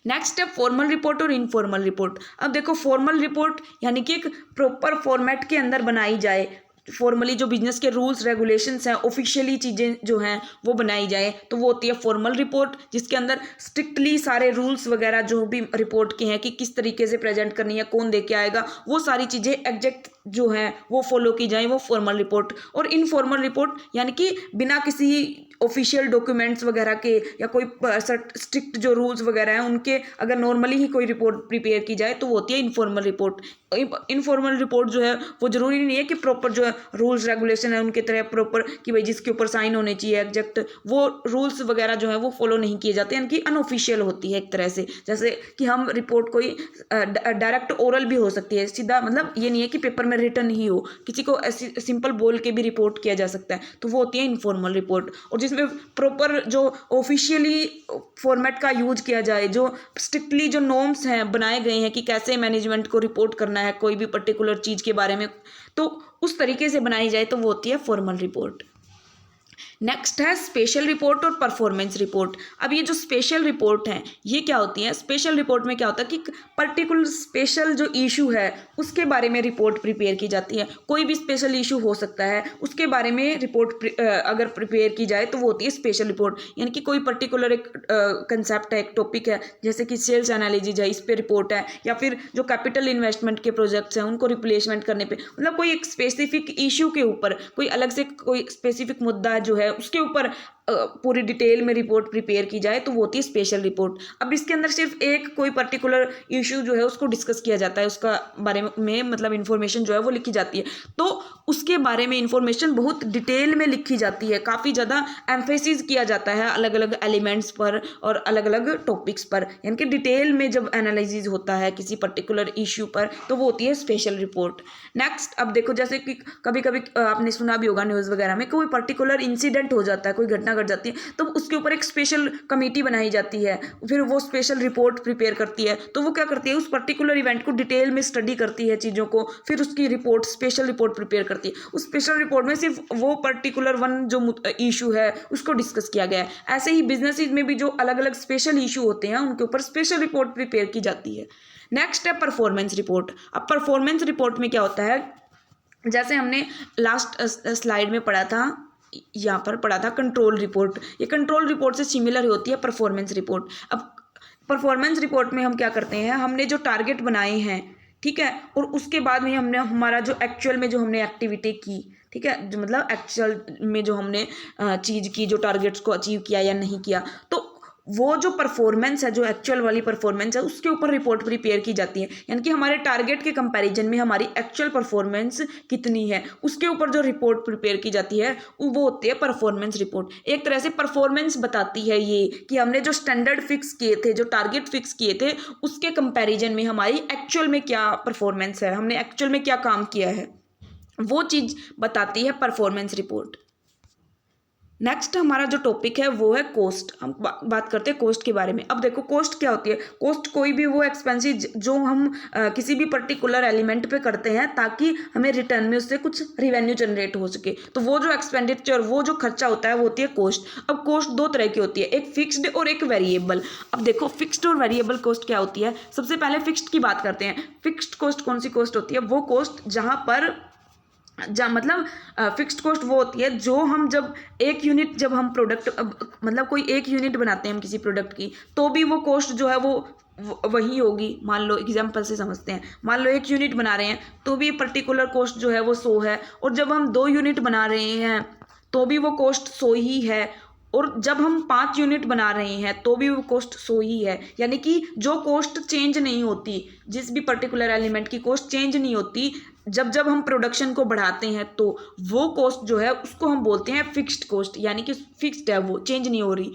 नेक्स्ट है फॉर्मल रिपोर्ट और इनफॉर्मल रिपोर्ट। अब देखो फॉर्मल रिपोर्ट यानी कि एक प्रॉपर फॉर्मेट के अंदर बनाई जाए, फॉर्मली जो बिजनेस के रूल्स रेगुलेशंस हैं, ऑफिशियली चीज़ें जो हैं वो बनाई जाए, तो वो होती है फॉर्मल रिपोर्ट, जिसके अंदर स्ट्रिक्टली सारे रूल्स वगैरह जो भी रिपोर्ट के हैं कि किस तरीके से प्रेजेंट करनी है, कौन दे के आएगा, वो सारी चीज़ें एग्जैक्ट जो हैं वो फॉलो की जाए, वो फॉर्मल रिपोर्ट। और इनफॉर्मल रिपोर्ट यानी कि बिना किसी ऑफिशियल डॉक्यूमेंट्स वगैरह के या कोई स्ट्रिक्ट जो रूल्स वगैरह हैं उनके अगर नॉर्मली ही कोई रिपोर्ट प्रिपेयर की जाए तो वो होती है इनफॉर्मल रिपोर्ट। इनफॉर्मल रिपोर्ट जो है वो जरूरी नहीं है कि प्रॉपर जो रूल्स रेगुलेशन है उनके तरह प्रॉपर कि भाई जिसके ऊपर साइन होने चाहिए एग्जैक्ट वो रूल्स वगैरह जो है वो फॉलो नहीं किए जाते, यानी कि अनऑफिशियल होती है एक तरह से। जैसे कि हम रिपोर्ट कोई डायरेक्ट ओरल भी हो सकती है, सीधा मतलब ये नहीं है कि पेपर में रिटन ही हो, किसी को ऐसी सिंपल बोल के भी रिपोर्ट किया जा सकता है, तो वो होती है इनफॉर्मल रिपोर्ट। और जिसमें प्रॉपर जो ऑफिशियली फॉर्मेट का यूज किया जाए, जो स्ट्रिक्टली जो नॉर्म्स हैं बनाए गए हैं कि कैसे मैनेजमेंट को रिपोर्ट करना है कोई भी पर्टिकुलर चीज़ के बारे में, तो उस तरीके से बनाई जाए तो वो होती है फॉर्मल रिपोर्ट। नेक्स्ट है स्पेशल रिपोर्ट और परफॉर्मेंस रिपोर्ट। अब ये जो स्पेशल रिपोर्ट है ये क्या होती है, स्पेशल रिपोर्ट में क्या होता है कि पर्टिकुलर स्पेशल जो इशू है उसके बारे में रिपोर्ट प्रिपेयर की जाती है। कोई भी स्पेशल इशू हो सकता है, उसके बारे में रिपोर्ट अगर प्रिपेयर की जाए तो वो होती है स्पेशल रिपोर्ट। यानी कि कोई पर्टिकुलर एक कंसेप्ट है, एक टॉपिक है, जैसे कि सेल्स एनालिसिस है, इस पर रिपोर्ट है, या फिर जो कैपिटल इन्वेस्टमेंट के प्रोजेक्ट्स हैं उनको रिप्लेसमेंट करने पे, मतलब कोई एक स्पेसिफिक इशू के ऊपर कोई अलग से कोई स्पेसिफिक मुद्दा जो है उसके ऊपर पूरी डिटेल में रिपोर्ट प्रिपेयर की जाए तो वो होती है स्पेशल रिपोर्ट। अब इसके अंदर सिर्फ एक कोई पर्टिकुलर इशू जो है उसको डिस्कस किया जाता है, उसका बारे में मतलब इन्फॉर्मेशन जो है वो लिखी जाती है, तो उसके बारे में इन्फॉर्मेशन बहुत डिटेल में लिखी जाती है, काफ़ी ज़्यादा एम्फेसिस किया जाता है अलग अलग एलिमेंट्स पर और अलग अलग टॉपिक्स पर, यानी कि डिटेल में जब एनालिसिस होता है किसी पर्टिकुलर इशू पर तो वो होती है स्पेशल रिपोर्ट। नेक्स्ट अब देखो जैसे कि कभी कभी आपने सुना भी होगा न्यूज़ वगैरह में कोई पर्टिकुलर इंसिडेंट हो जाता है, कोई घटना घट जाती है, तो उसके ऊपर एक स्पेशल कमेटी बनाई जाती है, फिर वो स्पेशल रिपोर्ट प्रिपेयर करती है। तो वो क्या करती है, उस पर्टिकुलर इवेंट को डिटेल में स्टडी करती है चीज़ों को, फिर उसकी रिपोर्ट स्पेशल रिपोर्ट प्रिपेयर करती है। उस स्पेशल रिपोर्ट में सिर्फ वो पर्टिकुलर वन जो इशू है उसको डिस्कस किया गया है। ऐसे ही बिजनेसेस में भी जो अलग अलग स्पेशल इशू होते हैं उनके ऊपर स्पेशल रिपोर्ट प्रिपेयर की जाती है। नेक्स्ट है परफॉर्मेंस रिपोर्ट। अब परफॉर्मेंस रिपोर्ट में क्या होता है, जैसे हमने लास्ट स्लाइड में पढ़ा था, यहाँ पर पढ़ा था कंट्रोल रिपोर्ट, ये कंट्रोल रिपोर्ट से सिमिलर होती है परफॉर्मेंस रिपोर्ट। अब परफॉर्मेंस रिपोर्ट में हम क्या करते हैं, हमने जो टारगेट बनाए हैं, ठीक है, और उसके बाद में हमने हमारा जो एक्चुअल में जो हमने एक्टिविटी की, ठीक है, जो मतलब एक्चुअल में जो हमने चीज़ की, जो टारगेट्स को अचीव किया या नहीं किया, तो वो जो परफॉर्मेंस है, जो एक्चुअल वाली परफॉर्मेंस है, उसके ऊपर रिपोर्ट प्रिपेयर की जाती है। यानी कि हमारे टारगेट के कंपैरिजन में हमारी एक्चुअल परफॉर्मेंस कितनी है उसके ऊपर जो रिपोर्ट प्रिपेयर की जाती है वो होती है परफॉर्मेंस रिपोर्ट। एक तरह से परफॉर्मेंस बताती है ये कि हमने जो स्टैंडर्ड फिक्स किए थे, जो टारगेट फिक्स किए थे, उसके कंपैरिजन में हमारी एक्चुअल में क्या परफॉर्मेंस है, हमने एक्चुअल में क्या काम किया है, वो चीज़ बताती है परफॉर्मेंस रिपोर्ट। नेक्स्ट हमारा जो टॉपिक है वो है कॉस्ट। हम बात करते हैं कॉस्ट के बारे में। अब देखो कॉस्ट क्या होती है, कॉस्ट कोई भी वो एक्सपेंसिव जो हम किसी भी पर्टिकुलर एलिमेंट पे करते हैं ताकि हमें रिटर्न में उससे कुछ रिवेन्यू जनरेट हो सके, तो वो जो एक्सपेंडिचर, वो जो खर्चा होता है वो होती है कॉस्ट। अब कॉस्ट दो तरह की होती है, एक फिक्स्ड और एक वेरिएबल। अब देखो फिक्स्ड और वेरिएबल कॉस्ट क्या होती है, सबसे पहले फिक्स्ड की बात करते हैं। फिक्स्ड कॉस्ट कौन सी कॉस्ट होती है, वो कॉस्ट जहाँ पर मतलब फिक्स्ड कॉस्ट वो होती है जो हम जब एक यूनिट, जब हम प्रोडक्ट मतलब कोई एक यूनिट बनाते हैं हम किसी प्रोडक्ट की, तो भी वो कॉस्ट जो है वो वही होगी। मान लो एग्जांपल से समझते हैं, मान लो एक यूनिट बना रहे हैं तो भी पर्टिकुलर कॉस्ट जो है वो 100 है, और जब हम 2 यूनिट बना रहे हैं तो भी वो कॉस्ट 100 ही है, और जब हम 5 यूनिट बना रहे हैं तो भी वो कॉस्ट 100 ही है। यानी कि जो कॉस्ट चेंज नहीं होती, जिस भी पर्टिकुलर एलिमेंट की कॉस्ट चेंज नहीं होती, जब जब हम प्रोडक्शन को बढ़ाते हैं तो वो कॉस्ट जो है उसको हम बोलते हैं फिक्स्ड कॉस्ट, यानी कि फिक्स्ड है, वो चेंज नहीं हो रही।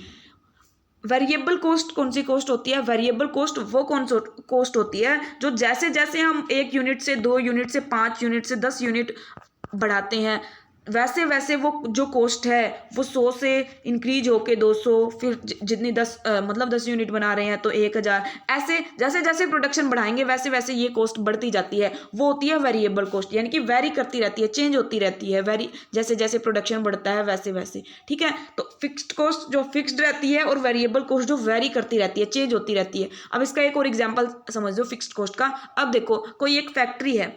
वेरिएबल कॉस्ट कौन सी कॉस्ट होती है, वेरिएबल कॉस्ट वो कौन सी कॉस्ट होती है जो जैसे जैसे हम 1 यूनिट से 2 यूनिट से 5 यूनिट से 10 यूनिट बढ़ाते हैं, वैसे वैसे वो जो कॉस्ट है वो 100 से इंक्रीज होके 200, फिर जितनी 10 मतलब 10 यूनिट बना रहे हैं तो 1000, ऐसे जैसे जैसे प्रोडक्शन बढ़ाएंगे वैसे वैसे ये कॉस्ट बढ़ती जाती है। वो होती है वेरिएबल कॉस्ट, यानी कि वेरी करती रहती है, चेंज होती रहती है, वेरी जैसे जैसे प्रोडक्शन बढ़ता है वैसे वैसे। ठीक है, तो फिक्स्ड कॉस्ट जो फिक्स्ड रहती है और वेरिएबल कॉस्ट जो वेरी करती रहती है, चेंज होती रहती है। अब इसका एक और एग्जाम्पल समझ लो फिक्स्ड कॉस्ट का। अब देखो कोई एक फैक्ट्री है,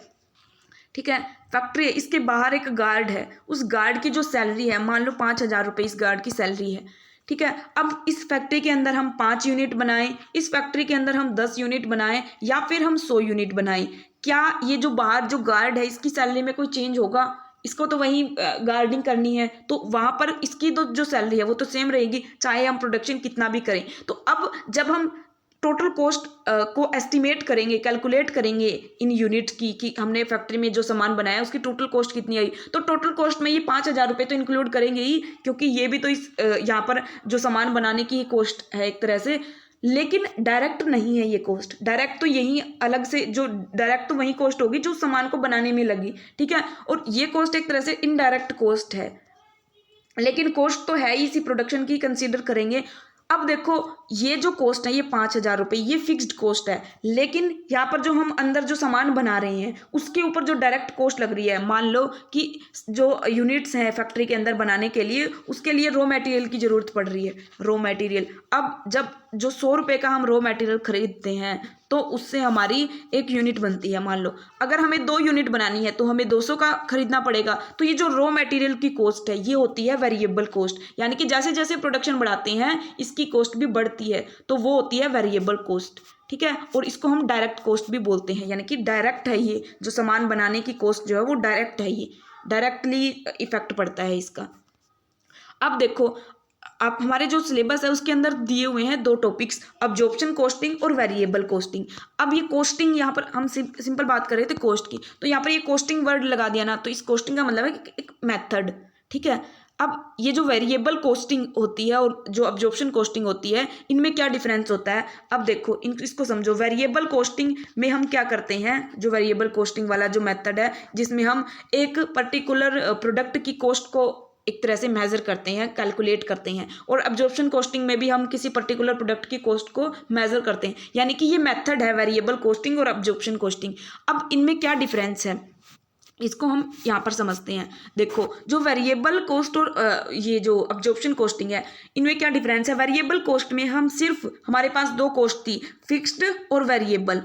ठीक है, फैक्ट्री है, इसके बाहर एक गार्ड है, उस गार्ड की जो सैलरी है मान लो 5,000 रुपये इस गार्ड की सैलरी है। ठीक है, अब इस फैक्ट्री के अंदर हम 5 यूनिट बनाएं, इस फैक्ट्री के अंदर हम 10 यूनिट बनाएं, या फिर हम 100 यूनिट बनाएं, क्या ये जो बाहर जो गार्ड है इसकी सैलरी में कोई चेंज होगा? इसको तो वही गार्डिंग करनी है, तो वहां पर इसकी तो जो सैलरी है वो तो सेम रहेगी चाहे हम प्रोडक्शन कितना भी करें। तो अब जब हम टोटल कॉस्ट को एस्टिमेट करेंगे, कैलकुलेट करेंगे इन यूनिट्स की कि हमने फैक्ट्री में जो सामान बनाया उसकी टोटल कॉस्ट कितनी आई, तो टोटल कॉस्ट में ये 5,000 रुपये तो इंक्लूड करेंगे ही, क्योंकि ये भी तो इस यहाँ पर जो सामान बनाने की कॉस्ट है एक तरह से। लेकिन डायरेक्ट नहीं है ये कॉस्ट, डायरेक्ट तो यही अलग से, जो डायरेक्ट तो वही कॉस्ट होगी जो सामान को बनाने में लगी। ठीक है, और ये कॉस्ट एक तरह से इनडायरेक्ट कॉस्ट है, लेकिन कॉस्ट तो है ही, इसी प्रोडक्शन की कंसीडर करेंगे। अब देखो ये जो कॉस्ट है ये 5,000 रुपये ये फिक्स्ड कॉस्ट है, लेकिन यहाँ पर जो हम अंदर जो सामान बना रहे हैं उसके ऊपर जो डायरेक्ट कॉस्ट लग रही है, मान लो कि जो यूनिट्स हैं फैक्ट्री के अंदर बनाने के लिए उसके लिए रॉ मटेरियल की ज़रूरत पड़ रही है, रॉ मटेरियल। अब जब जो 100 रुपये का हम रॉ मटेरियल खरीदते हैं तो उससे हमारी एक यूनिट बनती है, मान लो अगर हमें 2 यूनिट बनानी है तो हमें 200 का खरीदना पड़ेगा। तो ये जो रॉ मटेरियल की कॉस्ट है ये होती है वेरिएबल कॉस्ट, यानी कि जैसे जैसे प्रोडक्शन बढ़ाते हैं इसकी कॉस्ट भी बढ़ती है, तो वो होती है वेरिएबल कॉस्ट। ठीक है, और इसको हम डायरेक्ट कॉस्ट भी बोलते हैं, यानी कि डायरेक्ट है ये जो सामान बनाने की कॉस्ट जो है वो डायरेक्ट है, ये डायरेक्टली इफेक्ट पड़ता है इसका। अब देखो आप हमारे जो सिलेबस है उसके अंदर दिए हुए हैं 2 टॉपिक्स, अब्जॉर्प्शन कॉस्टिंग और वेरिएबल कॉस्टिंग। अब ये कॉस्टिंग यहाँ पर हम सिंपल बात कर रहे थे कॉस्ट की, तो यहाँ पर ये कॉस्टिंग वर्ड लगा दिया ना, तो इस कॉस्टिंग का मतलब है एक मेथड। ठीक है, अब ये जो वेरिएबल कॉस्टिंग होती है और जो अब्जॉर्प्शन कॉस्टिंग होती है इनमें क्या डिफरेंस होता है? अब देखो इसको समझो। वेरिएबल कॉस्टिंग में हम क्या करते हैं, जो वेरिएबल कॉस्टिंग वाला जो मेथड है जिसमें हम एक पर्टिकुलर प्रोडक्ट की कॉस्ट को एक तरह से मेजर करते हैं, कैलकुलेट करते हैं, और अब्जॉर्प्शन कॉस्टिंग में भी हम किसी पर्टिकुलर प्रोडक्ट की कॉस्ट को मेजर करते हैं, यानी कि ये मेथड है वेरिएबल कॉस्टिंग और अब्जॉर्प्शन कॉस्टिंग। अब इनमें क्या डिफरेंस है इसको हम यहाँ पर समझते हैं। देखो जो वेरिएबल कॉस्ट और ये जो अब्जॉर्प्शन कॉस्टिंग है इनमें क्या डिफरेंस है। वेरिएबल कॉस्ट में हम सिर्फ, हमारे पास 2 कॉस्ट थी, फिक्स्ड और वेरिएबल।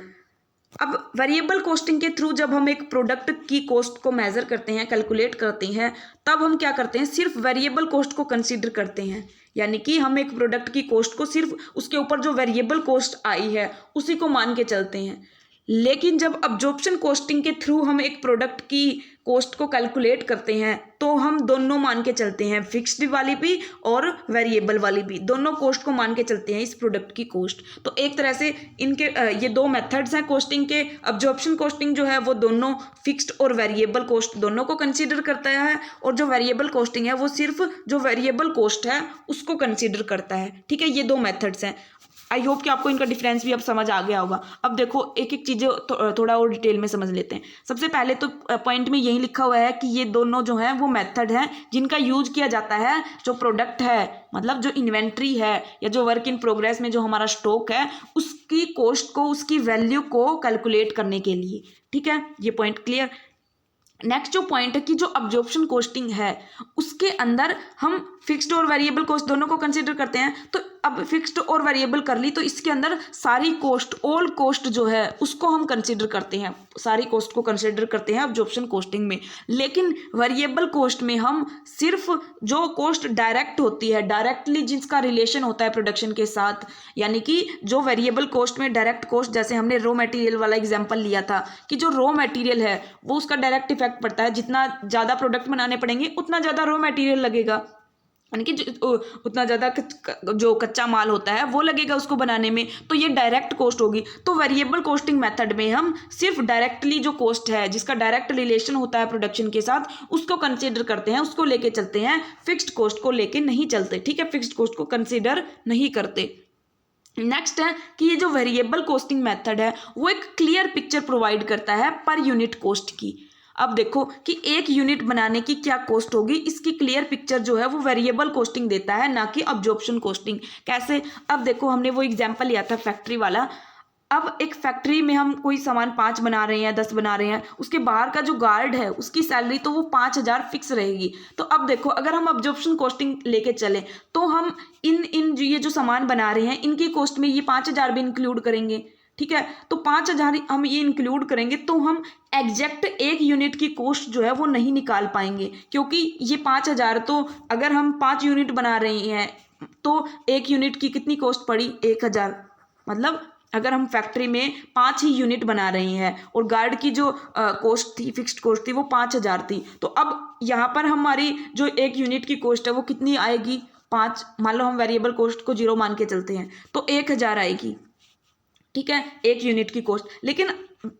अब वेरिएबल कॉस्टिंग के थ्रू जब हम एक प्रोडक्ट की कॉस्ट को मेजर करते हैं, कैलकुलेट करते हैं, तब हम क्या करते हैं, सिर्फ वेरिएबल कॉस्ट को कंसीडर करते हैं, यानी कि हम एक प्रोडक्ट की कॉस्ट को सिर्फ उसके ऊपर जो वेरिएबल कॉस्ट आई है उसी को मान के चलते हैं। लेकिन जब अब्जॉर्प्शन कॉस्टिंग के थ्रू हम एक प्रोडक्ट की कॉस्ट को कैलकुलेट करते हैं तो हम दोनों मान के चलते हैं, फिक्स्ड वाली भी और वेरिएबल वाली भी, दोनों कॉस्ट को मान के चलते हैं इस प्रोडक्ट की कॉस्ट। तो एक तरह से इनके ये 2 मेथड्स हैं कॉस्टिंग के। अब्जॉर्प्शन कॉस्टिंग जो है वो दोनों फिक्स्ड और वेरिएबल कॉस्ट दोनों को कंसीडर करता है, और जो वेरिएबल कॉस्टिंग है वो सिर्फ जो वेरिएबल कॉस्ट है उसको कंसीडर करता है। ठीक है, ये 2 मेथड्स हैं। आई होप कि आपको इनका डिफरेंस भी अब समझ आ गया होगा। अब देखो एक एक चीज़ें थोड़ा और डिटेल में समझ लेते हैं। सबसे पहले तो पॉइंट में यही लिखा हुआ है कि ये दोनों जो हैं वो मेथड हैं जिनका यूज किया जाता है जो प्रोडक्ट है, मतलब जो इन्वेंट्री है या जो वर्क इन प्रोग्रेस में जो हमारा स्टॉक है उसकी कॉस्ट को, उसकी वैल्यू को कैलकुलेट करने के लिए। ठीक है, ये पॉइंट क्लियर। नेक्स्ट जो पॉइंट है कि जो अब्जॉर्प्शन कॉस्टिंग है उसके अंदर हम फिक्स्ड और वेरिएबल कॉस्ट दोनों को कंसीडर करते हैं। तो अब फिक्स्ड और वेरिएबल कर ली तो इसके अंदर सारी कॉस्ट, ऑल कॉस्ट जो है उसको हम कंसीडर करते हैं, सारी कॉस्ट को कंसीडर करते हैं अब्जॉर्प्शन कॉस्टिंग में। लेकिन वेरिएबल कॉस्ट में हम सिर्फ जो कॉस्ट डायरेक्ट होती है, डायरेक्टली जिसका रिलेशन होता है प्रोडक्शन के साथ, यानी कि जो वेरिएबल कॉस्ट में डायरेक्ट कॉस्ट, जैसे हमने रॉ मटेरियल वाला एग्जांपल लिया था कि जो रॉ मटेरियल है वो उसका डायरेक्ट इफेक्ट पड़ता है, जितना ज़्यादा प्रोडक्ट बनाने पड़ेंगे उतना ज़्यादा रॉ मटेरियल लगेगा, यानी कि उतना ज़्यादा जो कच्चा माल होता है वो लगेगा उसको बनाने में, तो ये डायरेक्ट कॉस्ट होगी। तो वेरिएबल कॉस्टिंग मेथड में हम सिर्फ डायरेक्टली जो कॉस्ट है जिसका डायरेक्ट रिलेशन होता है प्रोडक्शन के साथ उसको कंसीडर करते हैं, उसको लेके चलते हैं, फिक्स्ड कॉस्ट को लेके नहीं चलते। ठीक है, फिक्स्ड कॉस्ट को कंसीडर नहीं करते। नेक्स्ट है कि ये जो वेरिएबल कॉस्टिंग मेथड है वो एक क्लियर पिक्चर प्रोवाइड करता है पर यूनिट कॉस्ट की। अब देखो कि एक यूनिट बनाने की क्या कॉस्ट होगी, इसकी क्लियर पिक्चर जो है वो वेरिएबल कॉस्टिंग देता है, ना कि अब्जॉर्प्शन कॉस्टिंग। कैसे? अब देखो हमने वो एग्जांपल लिया था फैक्ट्री वाला। अब एक फैक्ट्री में हम कोई सामान 5 बना रहे हैं, 10 बना रहे हैं, उसके बाहर का जो गार्ड है उसकी सैलरी तो वो 5,000 फिक्स रहेगी। तो अब देखो अगर हम अब्जॉर्प्शन कॉस्टिंग लेके चलें तो हम इन ये जो सामान बना रहे हैं इनकी कॉस्ट में ये 5,000 भी इंक्लूड करेंगे। ठीक है, तो 5,000 हम ये इंक्लूड करेंगे तो हम एग्जैक्ट एक यूनिट की कॉस्ट जो है वो नहीं निकाल पाएंगे, क्योंकि ये 5,000 तो अगर हम 5 यूनिट बना रहे हैं तो एक यूनिट की कितनी कॉस्ट पड़ी? 1,000। मतलब अगर हम फैक्ट्री में 5 ही यूनिट बना रहे हैं और गार्ड की जो कॉस्ट थी, फिक्स्ड कॉस्ट थी, वो 5,000 थी, तो अब यहाँ पर हमारी जो एक यूनिट की कॉस्ट है वो कितनी आएगी? 5। मान लो हम वेरिएबल कॉस्ट को 0 मान के चलते हैं तो 1,000 आएगी। ठीक है, एक यूनिट की कॉस्ट। लेकिन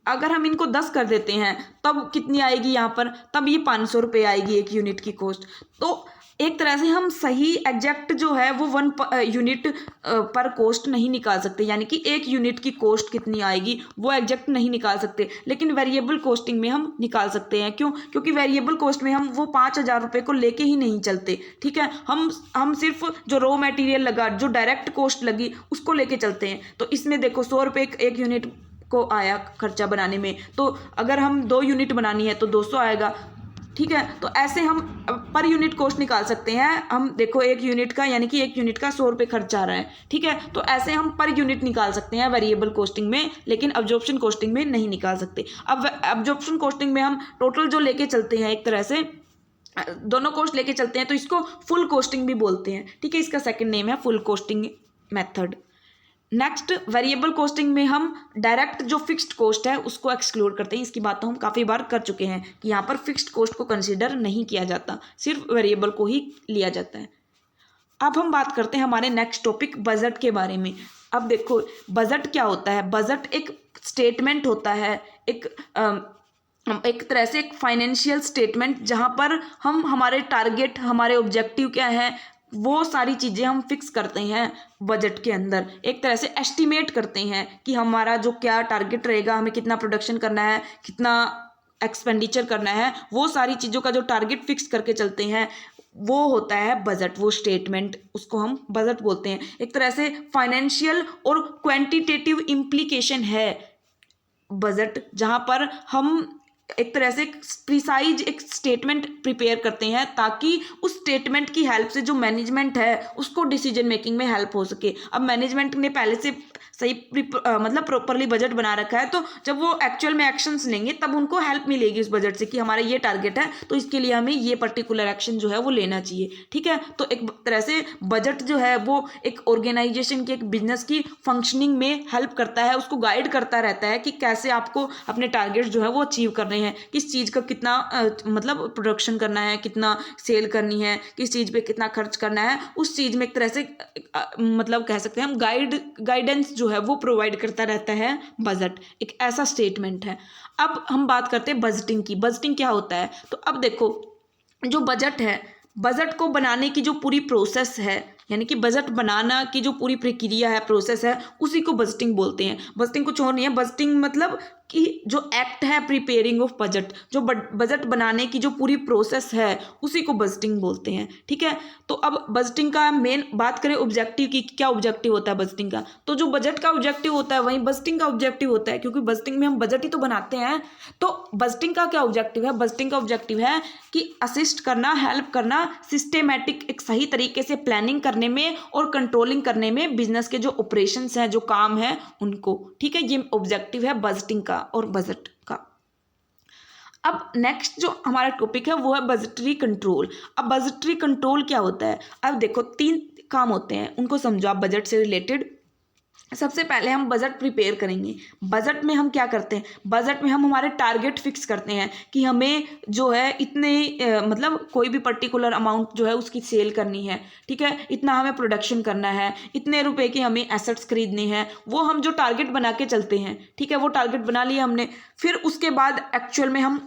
अगर हम इनको 10 कर देते हैं तब कितनी आएगी यहाँ पर? तब ये 500 रुपये आएगी एक यूनिट की कॉस्ट। तो एक तरह से हम सही एग्जैक्ट जो है वो 1 यूनिट पर कॉस्ट नहीं निकाल सकते, यानी कि एक यूनिट की कॉस्ट कितनी आएगी वो एग्जैक्ट नहीं निकाल सकते। लेकिन वेरिएबल कॉस्टिंग में हम निकाल सकते हैं। क्यों? क्योंकि वेरिएबल कॉस्ट में हम वो 5,000 रुपये को लेके ही नहीं चलते। ठीक है, हम सिर्फ जो रॉ मटेरियल लगा, जो डायरेक्ट कॉस्ट लगी, उसको लेके चलते हैं। तो इसमें देखो 100 रुपये एक यूनिट को आया खर्चा बनाने में, तो अगर हम 2 यूनिट बनानी है तो 200 आएगा। ठीक है, तो ऐसे हम पर यूनिट कॉस्ट निकाल सकते हैं। हम देखो एक यूनिट का, यानी कि एक यूनिट का 100 रुपये खर्चा आ रहा है। ठीक है, तो ऐसे हम पर यूनिट निकाल सकते हैं वेरिएबल कॉस्टिंग में, लेकिन अब्जॉर्प्शन कॉस्टिंग में नहीं निकाल सकते। अब अब्जॉर्प्शन कॉस्टिंग में हम टोटल जो लेके चलते हैं, एक तरह से दोनों कॉस्ट लेके चलते हैं, तो इसको फुल कॉस्टिंग भी बोलते हैं। ठीक है, इसका सेकंड नेम है full costing method. Next, variable costing में हम डायरेक्ट जो फिक्स्ड कॉस्ट है उसको एक्सक्लूड करते हैं। इसकी बात तो हम काफ़ी बार कर चुके हैं कि यहाँ पर फिक्स्ड कॉस्ट को कंसीडर नहीं किया जाता, सिर्फ वेरिएबल को ही लिया जाता है। अब हम बात करते हैं हमारे नेक्स्ट टॉपिक बजट के बारे में। अब देखो बजट क्या होता है? बजट एक स्टेटमेंट होता है, एक तरह से एक फाइनेंशियल स्टेटमेंट, जहाँ पर हम हमारे टारगेट, हमारे ऑब्जेक्टिव क्या है, वो सारी चीज़ें हम फिक्स करते हैं बजट के अंदर। एक तरह से एस्टिमेट करते हैं कि हमारा जो क्या टारगेट रहेगा, हमें कितना प्रोडक्शन करना है, कितना एक्सपेंडिचर करना है, वो सारी चीज़ों का जो टारगेट फिक्स करके चलते हैं वो होता है बजट। वो स्टेटमेंट, उसको हम बजट बोलते हैं। एक तरह से फाइनेंशियल और क्वांटिटेटिव इम्प्लीकेशन है बजट, जहाँ पर हम एक तरह से प्रिसाइज एक स्टेटमेंट प्रिपेयर करते हैं ताकि उस स्टेटमेंट की हेल्प से जो मैनेजमेंट है उसको डिसीजन मेकिंग में हेल्प हो सके। अब मैनेजमेंट ने पहले से सही मतलब प्रॉपरली बजट बना रखा है, तो जब वो एक्चुअल में एक्शंस लेंगे तब उनको हेल्प मिलेगी उस बजट से कि हमारा ये टारगेट है, तो इसके लिए हमें ये पर्टिकुलर एक्शन जो है वो लेना चाहिए। ठीक है, तो एक तरह से बजट जो है वो एक ऑर्गेनाइजेशन की, एक बिजनेस की फंक्शनिंग में हेल्प करता है, उसको गाइड करता रहता है कि कैसे आपको अपने टारगेट जो है वो अचीव करने हैं, किस चीज़ का कितना मतलब प्रोडक्शन करना है, कितना सेल करनी है, किस चीज़ पे कितना खर्च करना है, उस चीज़ में एक तरह से मतलब कह सकते हैं हम गाइडेंस जो है वो प्रोवाइड करता रहता है बजट। एक ऐसा स्टेटमेंट है। अब हम बात करते हैं बजटिंग की। बजटिंग क्या होता है? तो अब देखो जो बजट है, बजट को बनाने की जो पूरी प्रोसेस है, यानी कि बजट बनाना की जो पूरी प्रक्रिया है, प्रोसेस है, उसी को बजटिंग बोलते हैं। बजटिंग कुछ और नहीं है। बजटिंग मतलब कि जो एक्ट है प्रिपेयरिंग ऑफ बजट, जो बजट बनाने की जो पूरी प्रोसेस है उसी को बजटिंग बोलते हैं। ठीक है, तो अब बजटिंग का मेन बात करें ऑब्जेक्टिव की, क्या ऑब्जेक्टिव होता है बजटिंग का, तो जो बजट का ऑब्जेक्टिव होता है वहीं बजटिंग का ऑब्जेक्टिव होता है, क्योंकि बजटिंग में हम बजट ही तो बनाते हैं। तो बजटिंग का क्या ऑब्जेक्टिव है? बजटिंग का ऑब्जेक्टिव है कि असिस्ट करना, हेल्प करना, सिस्टेमेटिक एक सही तरीके से प्लानिंग करने में और कंट्रोलिंग करने में बिजनेस के जो ऑपरेशंस हैं, जो काम है उनको। ठीक है, ये ऑब्जेक्टिव है बजटिंग का और बजट का। अब नेक्स्ट जो हमारा टॉपिक है वो है बजटरी कंट्रोल। अब बजटरी कंट्रोल क्या होता है? अब देखो 3 काम होते हैं, उनको समझो आप बजट से रिलेटेड। सबसे पहले हम बजट प्रिपेयर करेंगे। बजट में हम क्या करते हैं? बजट में हम हमारे टारगेट फिक्स करते हैं कि हमें जो है इतने मतलब कोई भी पर्टिकुलर अमाउंट जो है उसकी सेल करनी है। ठीक है, इतना हमें प्रोडक्शन करना है, इतने रुपए के हमें एसेट्स खरीदने हैं, वो हम जो टारगेट बना के चलते हैं। ठीक है, वो टारगेट बना लिया हमने, फिर उसके बाद एक्चुअल में हम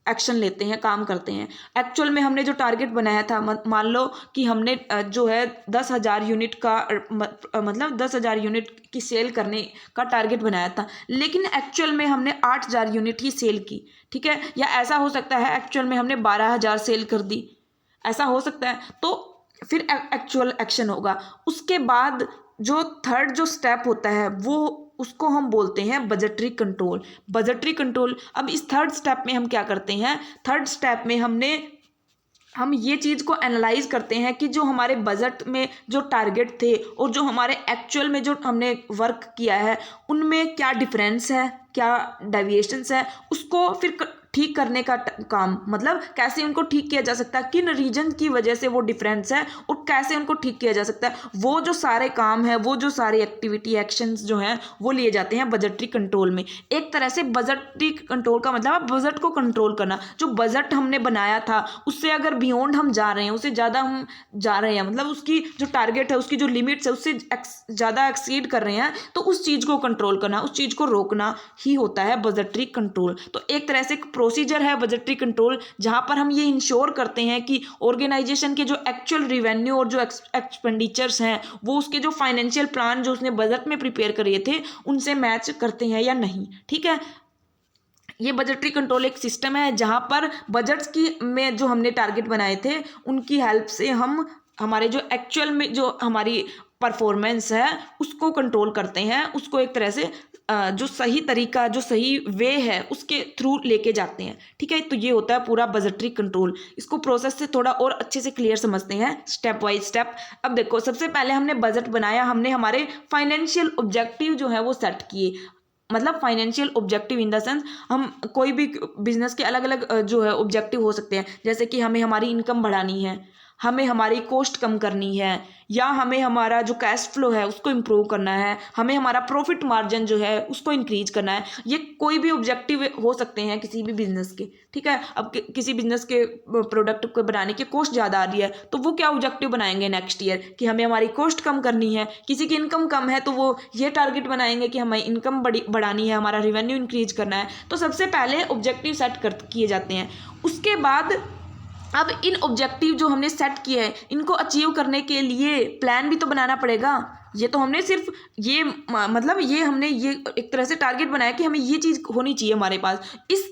एक्शन लेते हैं, काम करते हैं। एक्चुअल में हमने जो टारगेट बनाया था, मान लो कि हमने जो है 10,000 यूनिट का मतलब 10,000 यूनिट की सेल करने का टारगेट बनाया था, लेकिन एक्चुअल में हमने 8,000 यूनिट ही सेल की, ठीक है। या ऐसा हो सकता है एक्चुअल में हमने 12,000 सेल कर दी, ऐसा हो सकता है। तो फिर एक्चुअल एक्शन होगा। उसके बाद जो थर्ड जो स्टेप होता है वो उसको हम बोलते हैं बजटरी कंट्रोल। बजटरी कंट्रोल, अब इस थर्ड स्टेप में हम क्या करते हैं, थर्ड स्टेप में हम ये चीज़ को एनालाइज करते हैं कि जो हमारे बजट में जो टारगेट थे और जो हमारे एक्चुअल में जो हमने वर्क किया है उनमें क्या डिफरेंस है, क्या डेविएशंस है, उसको फिर ठीक करने का काम, मतलब कैसे उनको ठीक किया जा सकता है, किन रीजन की वजह से वो डिफरेंस है और कैसे उनको ठीक किया जा सकता है। वो जो सारे काम है, वो जो सारी एक्टिविटी एक्शंस जो हैं वो लिए जाते हैं बजटरी कंट्रोल में। एक तरह से बजटरी कंट्रोल का मतलब है बजट को कंट्रोल करना। जो बजट हमने बनाया था उससे अगर बियॉन्ड हम जा रहे हैं, उससे ज़्यादा हम जा रहे हैं, मतलब उसकी जो टारगेट है, उसकी जो लिमिट्स है उससे ज़्यादा एक्सीड कर रहे हैं, तो उस चीज़ को कंट्रोल करना, उस चीज़ को रोकना ही होता है बजटरी कंट्रोल। तो एक तरह से प्रोसीजर है बजटरी कंट्रोल, जहां पर हम ये इंश्योर करते हैं कि ऑर्गेनाइजेशन के जो एक्चुअल रिवेन्यू और जो एक्सपेंडिचर्स हैं वो उसके जो फाइनेंशियल प्लान जो उसने बजट में प्रिपेयर करे थे उनसे मैच करते हैं या नहीं, ठीक है। ये बजटरी कंट्रोल एक सिस्टम है जहां पर बजट्स की में जो हमने टारगेट बनाए थे उनकी हेल्प से हम हमारे जो एक्चुअल में जो हमारी परफॉर्मेंस है उसको कंट्रोल करते हैं, उसको एक तरह से जो सही तरीका, जो सही वे है उसके थ्रू लेके जाते हैं, ठीक है। तो ये होता है पूरा बजटरी कंट्रोल। इसको प्रोसेस से थोड़ा और अच्छे से क्लियर समझते हैं स्टेप बाय स्टेप। अब देखो, सबसे पहले हमने बजट बनाया, हमने हमारे फाइनेंशियल ऑब्जेक्टिव जो है वो सेट किए। मतलब financial objective in the sense, हम कोई भी बिजनेस के अलग अलग जो है ऑब्जेक्टिव हो सकते हैं, जैसे कि हमें हमारी इनकम बढ़ानी है, हमें हमारी कॉस्ट कम करनी है, या हमें हमारा जो कैश फ्लो है उसको इम्प्रूव करना है, हमें हमारा प्रॉफिट मार्जिन जो है उसको इंक्रीज करना है। ये कोई भी ऑब्जेक्टिव हो सकते हैं किसी भी बिजनेस के, ठीक है। अब किसी बिजनेस के प्रोडक्ट को बनाने की कॉस्ट ज़्यादा आ रही है तो वो क्या ऑब्जेक्टिव बनाएंगे नेक्स्ट ईयर कि हमें हमारी कॉस्ट कम करनी है। किसी की इनकम कम है तो वो ये टारगेट बनाएंगे कि हमें इनकम बढ़ानी है, हमारा रेवेन्यू इंक्रीज करना है। तो सबसे पहले ऑब्जेक्टिव सेट किए जाते हैं। उसके बाद अब इन ऑब्जेक्टिव जो हमने सेट किए हैं इनको अचीव करने के लिए प्लान भी तो बनाना पड़ेगा। ये तो हमने सिर्फ ये मतलब ये हमने ये एक तरह से टारगेट बनाया कि हमें ये चीज़ होनी चाहिए हमारे पास। इस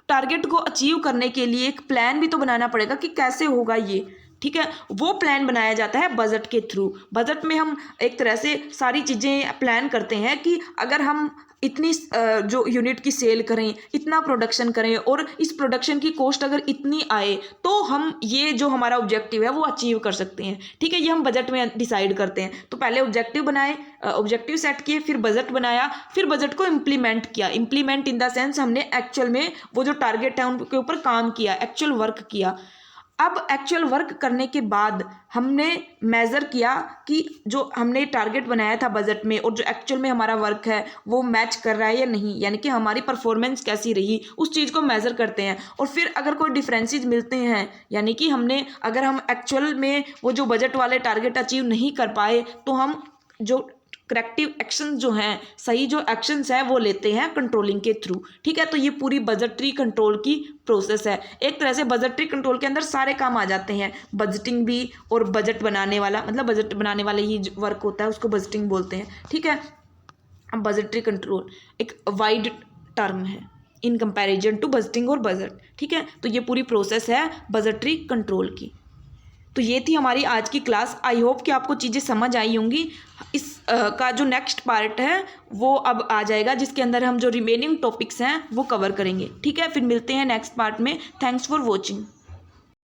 टारगेट को अचीव करने के लिए एक प्लान भी तो बनाना पड़ेगा कि कैसे होगा ये, ठीक है। वो प्लान बनाया जाता है बजट के थ्रू। बजट में हम एक तरह से सारी चीज़ें प्लान करते हैं कि अगर हम इतनी जो यूनिट की सेल करें, इतना प्रोडक्शन करें और इस प्रोडक्शन की कॉस्ट अगर इतनी आए तो हम ये जो हमारा ऑब्जेक्टिव है वो अचीव कर सकते हैं, ठीक है। ये हम बजट में डिसाइड करते हैं। तो पहले ऑब्जेक्टिव बनाए, ऑब्जेक्टिव सेट किए, फिर बजट बनाया, फिर बजट को इम्प्लीमेंट किया। इम्प्लीमेंट इन द सेंस हमने एक्चुअल में वो जो टारगेट है उनके ऊपर काम किया, एक्चुअल वर्क किया। अब एक्चुअल वर्क करने के बाद हमने मेज़र किया कि जो हमने टारगेट बनाया था बजट में और जो एक्चुअल में हमारा वर्क है वो मैच कर रहा है या नहीं, यानी कि हमारी परफॉर्मेंस कैसी रही, उस चीज़ को मेज़र करते हैं। और फिर अगर कोई डिफरेंसेस मिलते हैं, यानी कि अगर हम एक्चुअल में वो जो बजट वाले टारगेट अचीव नहीं कर पाए तो हम जो करेक्टिव एक्शन जो हैं, सही जो एक्शंस हैं वो लेते हैं कंट्रोलिंग के थ्रू, ठीक है। तो ये पूरी बजटरी कंट्रोल की प्रोसेस है। एक तरह से बजटरी कंट्रोल के अंदर सारे काम आ जाते हैं, बजटिंग भी और बजट बनाने वाला, मतलब बजट बनाने वाले ही वर्क होता है उसको बजटिंग बोलते हैं, ठीक है। अब बजटरी कंट्रोल एक वाइड टर्म है इन कंपैरिजन टू बजटिंग और बजट, ठीक है। तो ये पूरी प्रोसेस है बजटरी कंट्रोल की। तो ये थी हमारी आज की क्लास। आई होप कि आपको चीज़ें समझ आई होंगी। इस का जो नेक्स्ट पार्ट है वो अब आ जाएगा, जिसके अंदर हम जो रिमेनिंग टॉपिक्स हैं वो कवर करेंगे, ठीक है। फिर मिलते हैं नेक्स्ट पार्ट में। Thanks for watching.